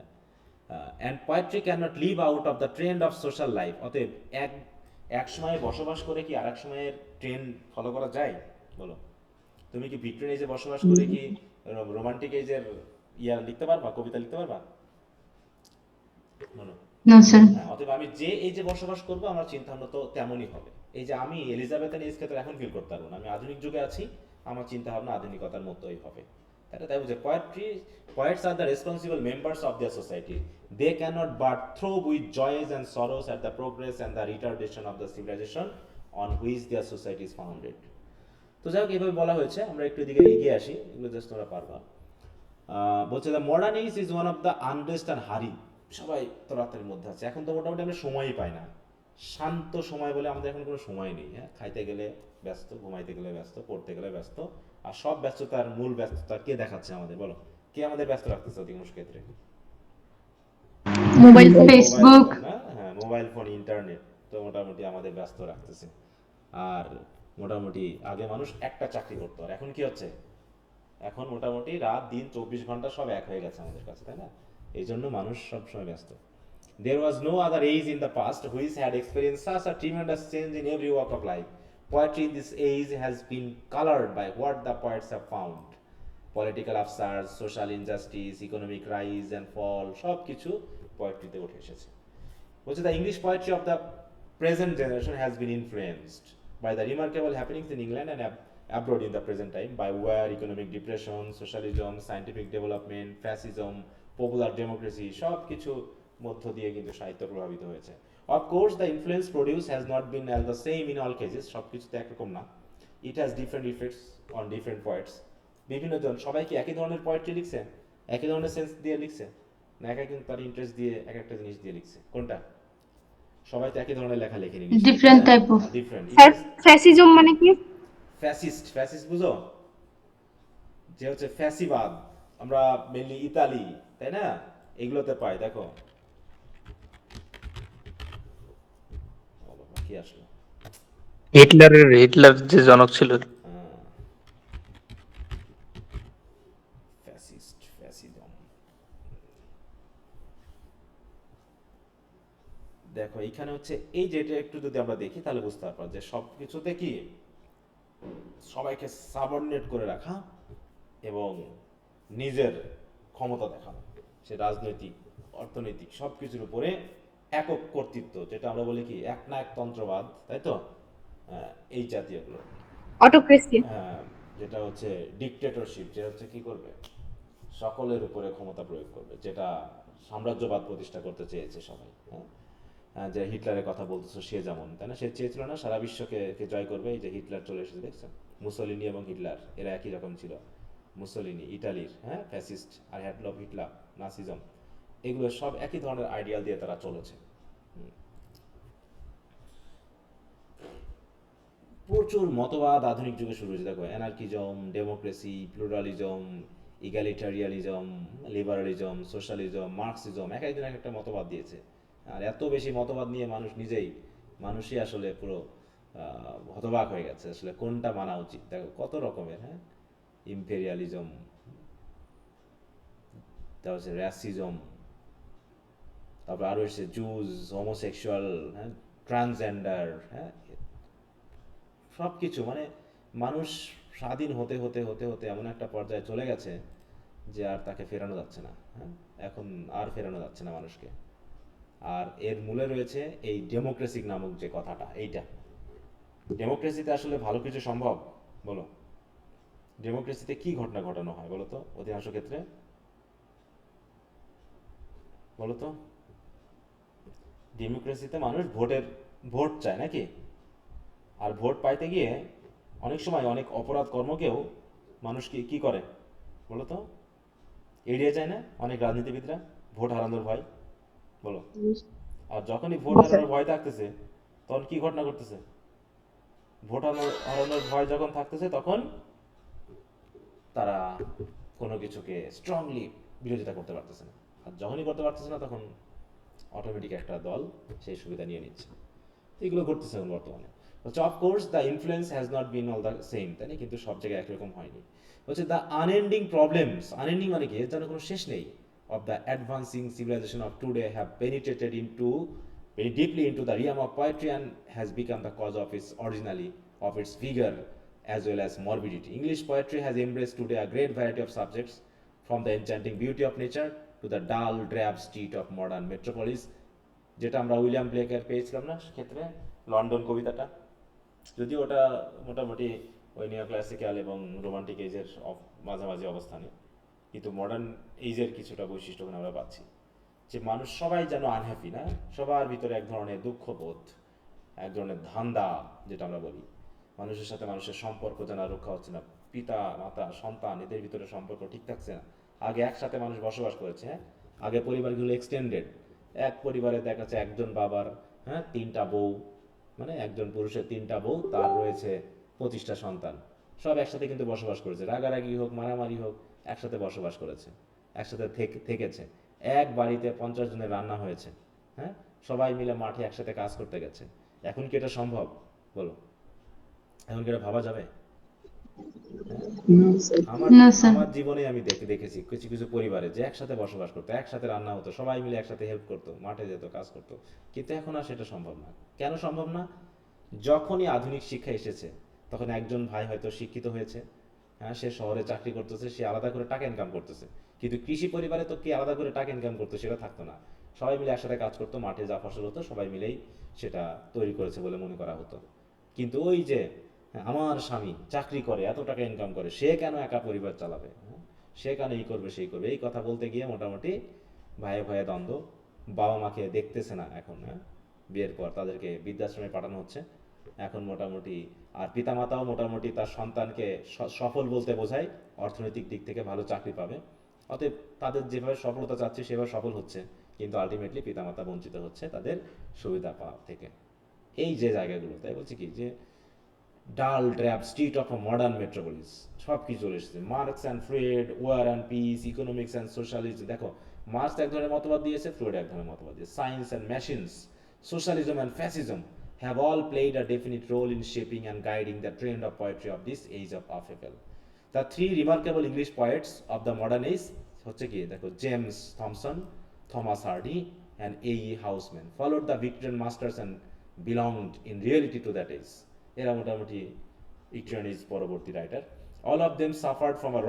And poetry can not live out of the trend of social life. অতএব এক সময়ে বসবাস করে কি আরেক সময়ের ট্রেন্ড ফলো করা যায়? বলো, তুমি কি ভিক্টোরিয়ান এজে বসবাস করে কি রোমান্টিক এজের লিখতে পারবা, কবিতা লিখতে পারবা? বলো। No sir. হ্যাঁ, অতএব আমি যে এই যে বসবাস করবো, আমার চিন্তা ভাবনা তো তেমনই হবে। এই যে আমি এলিজাবেথান এজকে তো এখন ফিল করতে পারবো না, আমি আধুনিক যুগে আছি, আমার চিন্তা ভাবনা আধুনিকতার মতোই হবে। তাই বুঝে poets are the responsible members of their society. They cannot but throb with joys and sorrows at the progress and the retardation of the civilization on which their society is founded. তো যাই হোক, এইভাবে বলা হয়েছে। আমরা একটু এদিকে এগিয়ে আসি, এগুলো জাস্ট তোমরা পারবা। বলছে the modern age is one of the unrest and hurry. সবাই তো রাতের মধ্যে আছে এখন, তো মোটামুটি আমরা সময়ই পাই না। শান্ত সময় বলে আমাদের এখন কোনো সময় নেই। হ্যাঁ, খাইতে গেলে ব্যস্ত, ঘুমাইতে গেলে ব্যস্ত, পড়তে গেলে ব্যস্ত। আর সব ব্যস্ততার মূল ব্যস্ততা কে দেখাচ্ছে আমাদের? বলো, কে আমাদের ব্যস্ত রাখতেছে অধিকাংশ ক্ষেত্রে? Mobile, Facebook. হ্যাঁ, মোবাইল ফোন, ইন্টারনেট তো মোটামুটি আমাদের ব্যস্ত রাখতেছে। আর মোটামুটি আগে মানুষ একটা চাকরি করতো, আর এখন কি হচ্ছে? এখন মোটামুটি রাত দিন 24 ঘন্টা সব এক হয়ে গেছে আমাদের কাছে, তাই না? এই জন্য মানুষ সবসময় ব্যস্ত। There was no other age in the past which had experienced such a tremendous change in every walk of life. Poetry in this age has been colored by what the poets have found. Political upsurge, social injustice, economic rise and fall, সব কিছু পোয়েট্রিতে উঠে এসেছে। বলছে the English poetry of the present generation has been influenced by the remarkable happenings in England and abroad in the present time, by war, economic depression, socialism, scientific development, fascism, popular democracy, সব কিছু মধ্য দিয়ে কিন্তু সাহিত্য প্রভাবিত হয়েছে। Of course, the influence produced has not been the same in all cases. সব কিছুতে একরকম না। It has different effects on different poets. বিভিন্ন জন সবাই কি একই ধরনের পোয়েট্রি লিখছে? একই ধরনের সেন্স দিয়ে লিখছে? না এক একজন তার ইন্টারেস্ট দিয়ে এক একটা জিনিস দিয়ে লিখছে? কোনটা? সবাই তো একই ধরনের লেখা লেখেনি। Different type of. Different. Fascism মানে কি? ফ্যাসিস্ট বুঝো? যে হচ্ছে ফ্যাসিবাদ, আমরা মেনলি ইতালি, তাই না, এগুলোতে পাই। দেখো, ও বাবা, কি আসলো? হিটলার যে জনক ছিল। ফ্যাসিজম। দেখো এইখানে হচ্ছে এই যেটা একটু যদি আমরা দেখি তাহলে বুঝতে পারবো যে সব কিছুতে কি সবাইকে সাবঅর্ডিনেট করে রাখা এবং নিজের ক্ষমতা দেখানো, সে রাজনৈতিক, অর্থনৈতিক সব কিছুর উপরে একক কর্তৃত্ব, যেটা আমরা বলি কি একনায়কতন্ত্রবাদ, তাই তো? এই জাতীয়গুলো। অটোক্রেসি। যেটা হচ্ছে ডিকটেটরশিপ, যে হচ্ছে কি করবে, সকলের উপরে ক্ষমতা প্রয়োগ করবে, যেটা সাম্রাজ্যবাদ প্রতিষ্ঠা করতে চেয়েছে সবাই। হ্যাঁ, যে হিটলারের কথা বলতেছো, সে যেমন, তাই না, সে চেয়েছিল না সারা বিশ্বকে জয় করবে, এই যে হিটলার চলে এসেছে, দেখছেন? মুসোলিনি এবং হিটলার এরা একই রকম ছিল। মুসোলিনি ইটালির, হ্যাঁ, ফ্যাসিস্ট, আর হ্যাডলফ হিটলার নাসিজম, এগুলো সব একই ধরনের আইডিয়াল দিয়ে তারা চলেছে। প্রচুর মতবাদ আধুনিক যুগে শুরু হয়েছে, দেখো anarchism, democracy, pluralism, egalitarianism, liberalism, socialism, Marxism, এক একজন এক একটা মতবাদ দিয়েছে। আর এত বেশি মতবাদ নিয়ে মানুষই আসলে পুরো হতবাক হয়ে গেছে আসলে কোনটা মানা উচিত। দেখো কত রকমের, হ্যাঁ, ইম্পেরিয়ালিজম, তারপর হচ্ছে র্যাসিজম, তারপর আরো এসেছে জুজ, হোমোসেক্সুয়াল, হ্যাঁ, ট্রান্সজেন্ডার, হ্যাঁ, সব কিছু মানে মানুষ স্বাধীন হতে হতে হতে হতে এমন একটা পর্যায়ে চলে গেছে যে আর তাকে ফেরানো যাচ্ছে না, হ্যাঁ, এখন আর ফেরানো যাচ্ছে না মানুষকে। আর এর মূলে রয়েছে এই ডেমোক্রেসি নামক যে কথাটা, এইটা ডেমোক্রেসিতে আসলে ভালো কিছু সম্ভব? বলো, ডেমোক্রেসিতে কি ঘটনা ঘটানো হয় বলো তো অধিকাংশ ক্ষেত্রে? বলো তো, ডেমোক্রেসিতে মানুষ ভোট চায় নাকি? আর ভোট পাইতে গিয়ে অনেক সময় অনেক অপরাধ কর্মকেও মানুষ কি করে বলো তো, এড়িয়ে যায় না অনেক রাজনীতিবিদরা ভোট হারানোর ভয়? বলো। আর যখনই ভোট হারানোর ভয় থাকতেছে তখন কি ঘটনা ঘটতেছে? ভোট হারানোর ভয় যখন থাকতেছে তখন তারা কোনো কিছুকে স্ট্রংলি বিরোধিতা করতে পারতেছে না। আর যখনই করতে পারতেছে না তখন অটোমেটিক একটা দল সেই সুবিধা নিয়ে নিচ্ছে। এগুলো ঘটতেছে এখন বর্তমানে। হচ্ছে of course the influence has not been all the same, তাই না? কিন্তু সব জায়গায় একরকম হয়নি। হচ্ছে দ্য আনএন্ডিং প্রবলেমস, আনএন্ডিং মানে কি, এর যেন কোনো শেষ নেই, of the advancing civilization of today have penetrated very deeply into the realm of poetry and has become the cause of its vigor as well as morbidity. English poetry has embraced today a great variety of subjects, from the enchanting beauty of nature to the dull, drab street of modern metropolis, যেটা আমরা William ব্লেকের পেয়েছিলাম না ক্ষেত্রে, London কবিতাটা, যদিও ওটা মোটামুটি ওই নিও ক্লাসিক্যাল এবং রোমান্টিক এজের মাঝামাঝি অবস্থানে, কিন্তু মডার্ন এইজের কিছুটা বৈশিষ্ট্য আমরা পাচ্ছি। যে মানুষ সবাই যেন আনহ্যাপি, না, সবার ভিতরে এক ধরনের দুঃখবোধ, এক ধরনের ধান্দা, যেটা আমরা বলি, মানুষের সাথে মানুষের সম্পর্ক যেন রক্ষা হচ্ছে না, পিতা মাতা সন্তান এদের ভিতরে সম্পর্ক ঠিক থাকছে না। আগে একসাথে মানুষ বসবাস করেছে, হ্যাঁ, আগে পরিবারগুলো এক্সটেন্ডেড, এক পরিবারে দেখা যাচ্ছে একজন বাবার, হ্যাঁ, 3টা বউ, মানে একজন পুরুষের 3টা বউ, তার রয়েছে 25টা সন্তান, সব একসাথে কিন্তু বসবাস করেছে, রাগারাগি হোক মারামারি হোক একসাথে বসবাস করেছে, একসাথে থেকেছে, এক বাড়িতে 50 জনের রান্না হয়েছে, হ্যাঁ, সবাই মিলে মাঠে একসাথে কাজ করতে গেছে। এখন কি এটা সম্ভব? বলো, এখন কি এটা ভাবা যাবে? আমার No, sir. আমার জীবনে আমি দেখেছি কিছু কিছু পরিবারে যে একসাথে বসবাস করতো, একসাথে রান্না হতো, সবাই মিলে একসাথে হেল্প করতো, মাঠে যেত, কাজ করতো। কিন্তু এখন আর সেটা সম্ভব না। কেন সম্ভব না? যখনই আধুনিক শিক্ষা এসেছে তখন একজন ভাই হয়তো শিক্ষিত হয়েছে, হ্যাঁ, সে শহরে চাকরি করতেছে, সে আলাদা করে টাকা ইনকাম করতেছে, কিন্তু কৃষি পরিবারে তো কি আলাদা করে টাকা ইনকাম করতো সেটা থাকতো না, সবাই মিলে একসাথে কাজ করতো, মাঠে যা ফসল হতো সবাই মিলেই সেটা তৈরি করেছে বলে মনে করা হতো। কিন্তু ওই যে, হ্যাঁ, আমার স্বামী চাকরি করে, এত টাকা ইনকাম করে, সে কেন একা পরিবার চালাবে, হ্যাঁ, সে কেন এই করবে সেই করবে, এই কথা বলতে গিয়ে মোটামুটি ভাইয়ে ভাইয়ে দ্বন্দ্ব, বাবা মাকে দেখতেছে না এখন, হ্যাঁ, বিয়ের পর তাদেরকে বৃদ্ধাশ্রমে পাঠানো হচ্ছে এখন মোটামুটি। আর পিতামাতাও মোটামুটি তার সন্তানকে সফল বলতে বোঝায় অর্থনৈতিক দিক থেকে ভালো চাকরি পাবে, অতএব তাদের যেভাবে সফলতা চাচ্ছে সেভাবে সফল হচ্ছে, কিন্তু আলটিমেটলি পিতামাতা বঞ্চিত হচ্ছে তাদের সুবিধা পাওয়া থেকে। এই যে জায়গাগুলো, তাই বলছি কি, যে dull drab street of a modern metropolis, সব কিছু চলে এসেছে। Marx and Freud, war and peace, economics and socialism, দেখো মার্কস এক ধরনের মতবাদ দিয়েছে, ফ্রয়েড এক ধরনের মতবাদ দিয়েছে। Science and machines, socialism and fascism have all played a definite role in shaping and guiding the trend of poetry of this age of affable. The three remarkable English poets of the modern age হচ্ছে কি, দেখো, James Thomson, Thomas Hardy and A.E. Housman followed the Victorian masters and belonged in reality to that age. এরা মোটামুটি Victorian age পরবর্তী writer. All of them suffered from a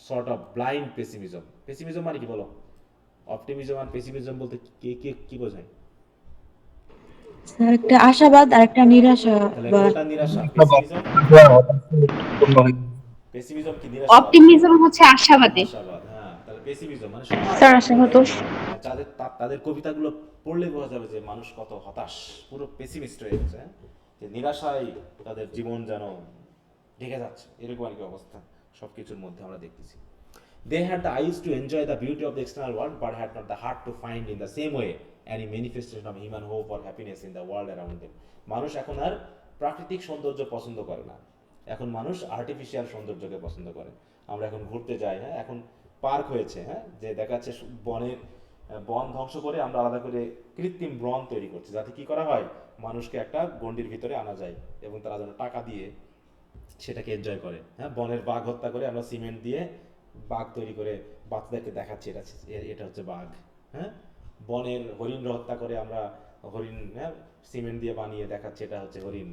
sort of blind pessimism. Pessimism মানে কি বলো? Optimism আর pessimism বলতে কি বোঝায়? Sir একটা আশাবাদ আর একটা নিরাশা, তাহলে বা কোনটা নিরাশা? পেসিমিজম? পেসিমিজম কি নিরাশা? অপটিমিজম হচ্ছে আশাবাদী। আশাবাদ, হ্যাঁ। তাহলে পেসিমিজম মানে স্যার আশাহত। তাদের কবিতাগুলো পড়লে বোঝা যাবে যে মানুষ কত হতাশ, পুরো পেসিমিস্ট হয়ে গেছে, হ্যাঁ? যে নিরাশায় তাদের জীবন যেন ঢেকে যাচ্ছে, এরকম আর কি অবস্থা সব কিছুর মধ্যে আমরা দেখতেছি। They had the eyes to enjoy the beauty of the external world, but had not the heart to find in the same way any manifestation of human hope or happiness in the world around them. মানুষ এখন আর প্রাকৃতিক সৌন্দর্য পছন্দ করে না, এখন মানুষ artificial সৌন্দর্যকে পছন্দ করে। আমরা এখন ঘুরতে যাই, হ্যাঁ, এখন পার্ক হয়েছে, হ্যাঁ, যে দেখা যাচ্ছে বনের বন ধ্বংস করে আমরা আলাদা করে কৃত্রিম বন তৈরি করছি, যাতে কি করা হয়, মানুষকে একটা গণ্ডির ভিতরে আনা যায় এবং তারা যেন টাকা দিয়ে সেটাকে এনজয় করে। হ্যাঁ, বনের বাঘ হত্যা করে আমরা সিমেন্ট দিয়ে বাঘ তৈরি করে বাচ্চাদেরকে দেখাচ্ছি এটা এটা হচ্ছে বাঘ। হ্যাঁ, বনের হরিণ হত্যা করে আমরা হরিণ, হ্যাঁ, সিমেন্ট দিয়ে বানিয়ে দেখাচ্ছি এটা হচ্ছে হরিণ।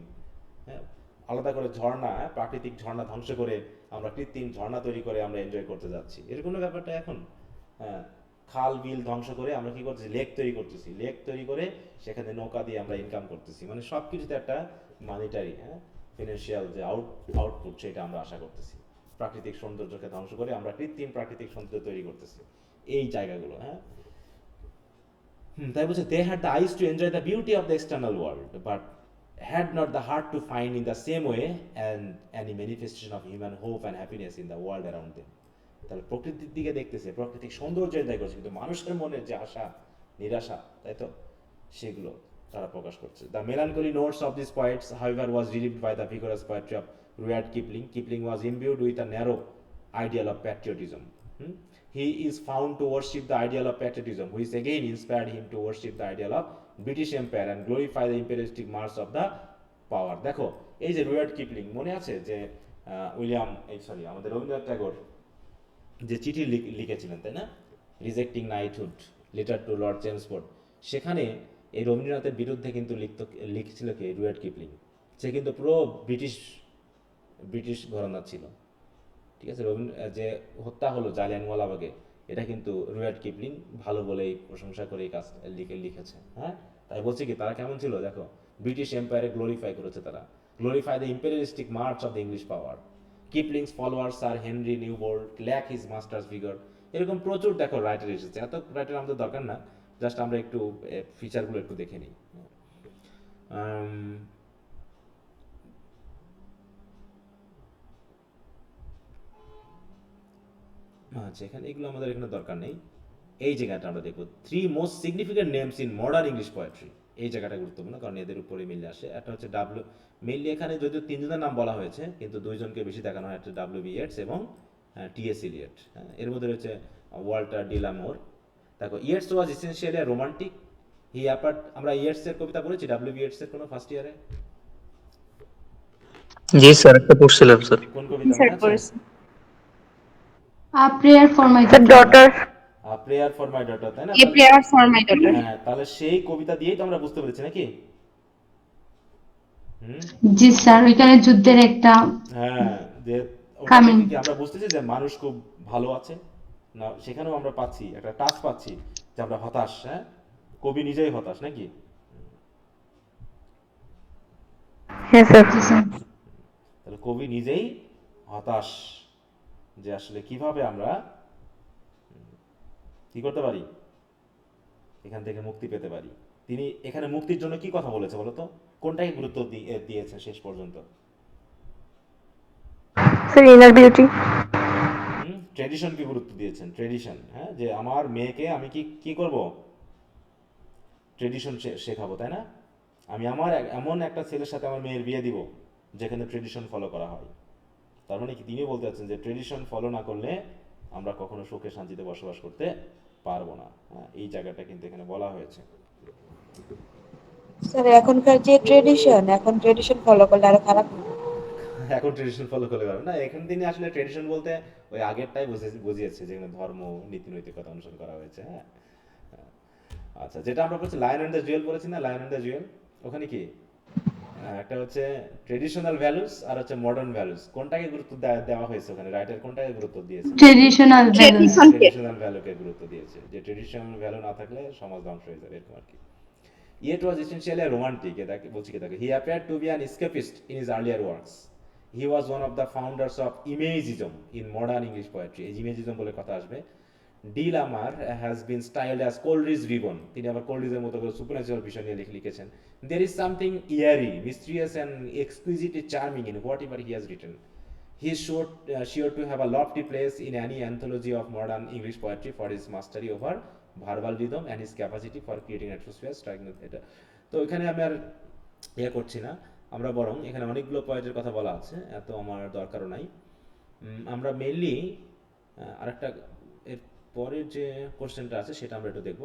হ্যাঁ, আলাদা করে ঝর্ণা, প্রাকৃতিক ঝর্ণা ধ্বংস করে আমরা কৃত্রিম ঝর্ণা তৈরি করে আমরা এনজয় করতে যাচ্ছি, এরকম ব্যাপারটা এখন। হ্যাঁ, খাল বিল ধ্বংস করে আমরা কি করতেছি, লেক তৈরি করতেছি, লেক তৈরি করে সেখানে নৌকা দিয়ে আমরা ইনকাম করতেছি, মানে সব কিছুতে একটা মানিটারি, হ্যাঁ, ফিনান্সিয়াল যে আউটপুট সেটা আমরা আশা করতেছি। প্রাকৃতিক সৌন্দর্যকে ধ্বংস করে আমরা কৃত্রিম প্রাকৃতিক সৌন্দর্য তৈরি করতেছি, এই জায়গাগুলো। হ্যাঁ, তাই বলছে, they had the eyes to enjoy the beauty of the external world, but had not the heart to find in the same way and any manifestation of human hope and happiness in the world around them. তাহলে প্রকৃতির দিকে দেখতেছে, প্রাকৃতিক সৌন্দর্যের দায় করছে, কিন্তু মানুষের মনের যে আশা নিরাশা, তাই তো, সেগুলো তারা প্রকাশ করছে। The melancholy notes of these poets, however, was relieved by the vigorous poetry of Rudyard Kipling. Kipling was imbued with a narrow ideal of patriotism. He is found to worship the ideal of patriotism, which again inspired him to worship the ideal of British Empire and glorify the imperialistic march of the power. দেখো, এই যে রুয়ার্ড Kipling, মনে আছে যে আমাদের রবীন্দ্রনাথ ট্যাগোর যে চিঠি লিখেছিলেন, তাই না, rejecting knighthood, letter to Lord Chelmsford, সেখানে এই রবীন্দ্রনাথের বিরুদ্ধে কিন্তু লিখছিল কে, রুয়ার্ড কিপলিং। সে কিন্তু পুরো ব্রিটিশ ঘরানা ছিল, ঠিক আছে। যে হত্যা হলো জালিয়ানওয়ালাবাগে, এটা কিন্তু রুয়ার্ড কিপলিং ভালো বলেই প্রশংসা করে এই কাজ লিখেছে। হ্যাঁ, তাই বলছে কি, তারা কেমন ছিল দেখো, ব্রিটিশ এম্পায়ারে গ্লোরিফাই করেছে তারা, glorify the imperialistic march of the English power. Kipling's followers are Henry Newbolt, lack his master's figure, এরকম প্রচুর দেখো রাইটার এসেছে। এত রাইটার আমাদের দরকার না, জাস্ট আমরা একটু ফিচারগুলো একটু দেখে নিই। আচ্ছা, এখানে এগুলো আমাদের এখানে দরকার নেই। এই জায়গাটা আমরা দেখবো, 3 most significant names in modern English poetry. এই জায়গাটা গুরুত্বপূর্ণ, কারণ এদের উপরে মিলে আসে। একটা হচ্ছে মেইনলি এখানে যদিও 3 জনের নাম বলা হয়েছে, কিন্তু 2 জনকে বেশি দেখানো হয়, একটা ডব্লিউ.বি. ইয়েটস এবং টি.এস. ইলিয়ট। এর মধ্যে রয়েছে ওয়াল্টার ডিলামোর। দেখো, ইয়েটস ওয়াজ এসেনশিয়ালি রোমান্টিক। আমরা ইয়েটসের কবিতা পড়েছি, ডব্লিউ.বি. ইয়েটসের কোনো ফার্স্ট ইয়ারে? জি স্যার, একটা পড়ছিলাম স্যার। কোন কবিতা মনে আছে? A prayer for my The daughter, prayer for my daughter, তাই না? a prayer for my daughter. হ্যাঁ, তাহলে সেই কবিতা দিয়েই তো আমরা বুঝতে পেরেছি নাকি? জি স্যার, ওইখানে যুদ্ধের একটা হ্যাঁ, যে ওটা কামিং। থেকে কি আমরা বুঝতেছি যে মানুষ খুব ভালো আছে না, সেখানেও আমরা পাচ্ছি একটা টাচ পাচ্ছি যে আমরা হতাশ। হ্যাঁ, কবি নিজেই হতাশ নাকি? Yes, sir. জি স্যার। তাহলে কবি নিজেই হতাশ যে আসলে কিভাবে আমরা কি করতে পারি, এখান থেকে মুক্তি পেতে পারি। তিনি এখানে মুক্তির জন্য কি কথা বলেছে বলতো, কোনটাকে গুরুত্ব দিয়েছে শেষ পর্যন্ত? Sir, inner beauty. ট্রেডিশনকে গুরুত্ব দিয়েছেন, ট্রেডিশন। হ্যাঁ, যে আমার মেয়েকে আমি কি করব, ট্রেডিশন শেখাবো, তাই না? আমি আমার এমন একটা ছেলের সাথে আমার মেয়ের বিয়ে দিব যেখানে ট্রেডিশন ফলো করা হয়। তার মানে কি, তিনি বলতে চাচ্ছেন যে ট্রেডিশন ফলো না করলে আমরা কখনো সুখে শান্তিতে বসবাস করতে পারবো না। হ্যাঁ, এই জায়গাটা কিন্তু এখানে বলা হয়েছে। স্যার এখনকার যে ট্রেডিশন, এখন ট্রেডিশন ফলো করলে আরো খারাপ হবে। এখন ট্রেডিশন ফলো করলে পারবে না, এখন তিনি আসলে ট্রেডিশন বলতে ওই আগেরটাই বুঝিয়েছে, যেখানে ধর্ম নীতি নৈতিকতা অনুসরণ করা হয়েছে। হ্যাঁ, আচ্ছা, যেটা আমরা বলছি লায়ন এন্ড দ্য জুয়েল বলেছি না, লায়ন এন্ড দ্য জুয়েল, ওখানে কি একটা হচ্ছে ট্রেডিশনাল ভ্যালুস আর হচ্ছে মডার্ন ভ্যালুস, কোনটাকে গুরুত্ব দেওয়া হয়েছে ওখানে, রাইটার কোনটাকে গুরুত্ব দিয়েছে? Traditional values. ট্রেডিশনাল ভ্যালুকে গুরুত্ব দিয়েছে, যে ট্রেডিশনাল ভ্যালু না থাকলে সমাজ ধ্বংস হয়ে যাবে, এরকম আর কি। Yet was essentially a romantic. He appeared to be an escapist in his earlier works. He was one of the founders of imagism in modern English poetry. এই imagism বলে কথা আসবে। De la Mare has been styled as Coleridge Ribbon. তিনি আবার কোলরিজের মতো করে সুপারন্যাচুরাল বিষয় নিয়ে লিখেছেন। There is something eerie, mysterious and exquisitely charming in whatever he has written. He is sure to have a lofty place in any anthology of modern English poetry for his mastery over verbal rhythm and his capacity for creating atmosphere striking এটা। তো এখানে আমি আর ইয়ে করছি না, আমরা বরং এখানে অনেকগুলো পয়েন্টের কথা বলা আছে, এত আমার দরকারও নাই। আমরা মেইনলি আরেকটা এর পরের যে কোশ্চেনটা আছে সেটা আমরা একটু দেখব।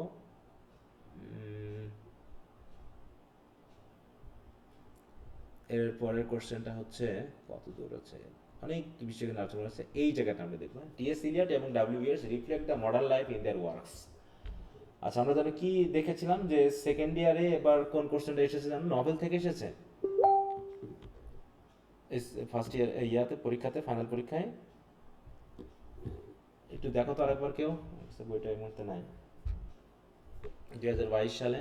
এর পরের কোশ্চেনটা হচ্ছে কত দূর আছে, অনেক বিষয় কিন্তু আলোচনা আছে, এই জায়গাটা আমরা দেখবো। টি.এস. ইলিয়ট এবং W B Yeats reflect the modern life in their works. আচ্ছা, আমরা জানি কি দেখেছিলাম যে সেকেন্ড ইয়ারে এবার কোন কোশ্চেনটা এসেছে জানো, নভেল থেকে এসেছে ফার্স্ট ইয়ার ইয়াতে পরীক্ষাতে, ফাইনাল পরীক্ষায়। একটু দেখো তো আরেকবার কেউ, বইটা এই মুহূর্তে নাই। 2022 সালে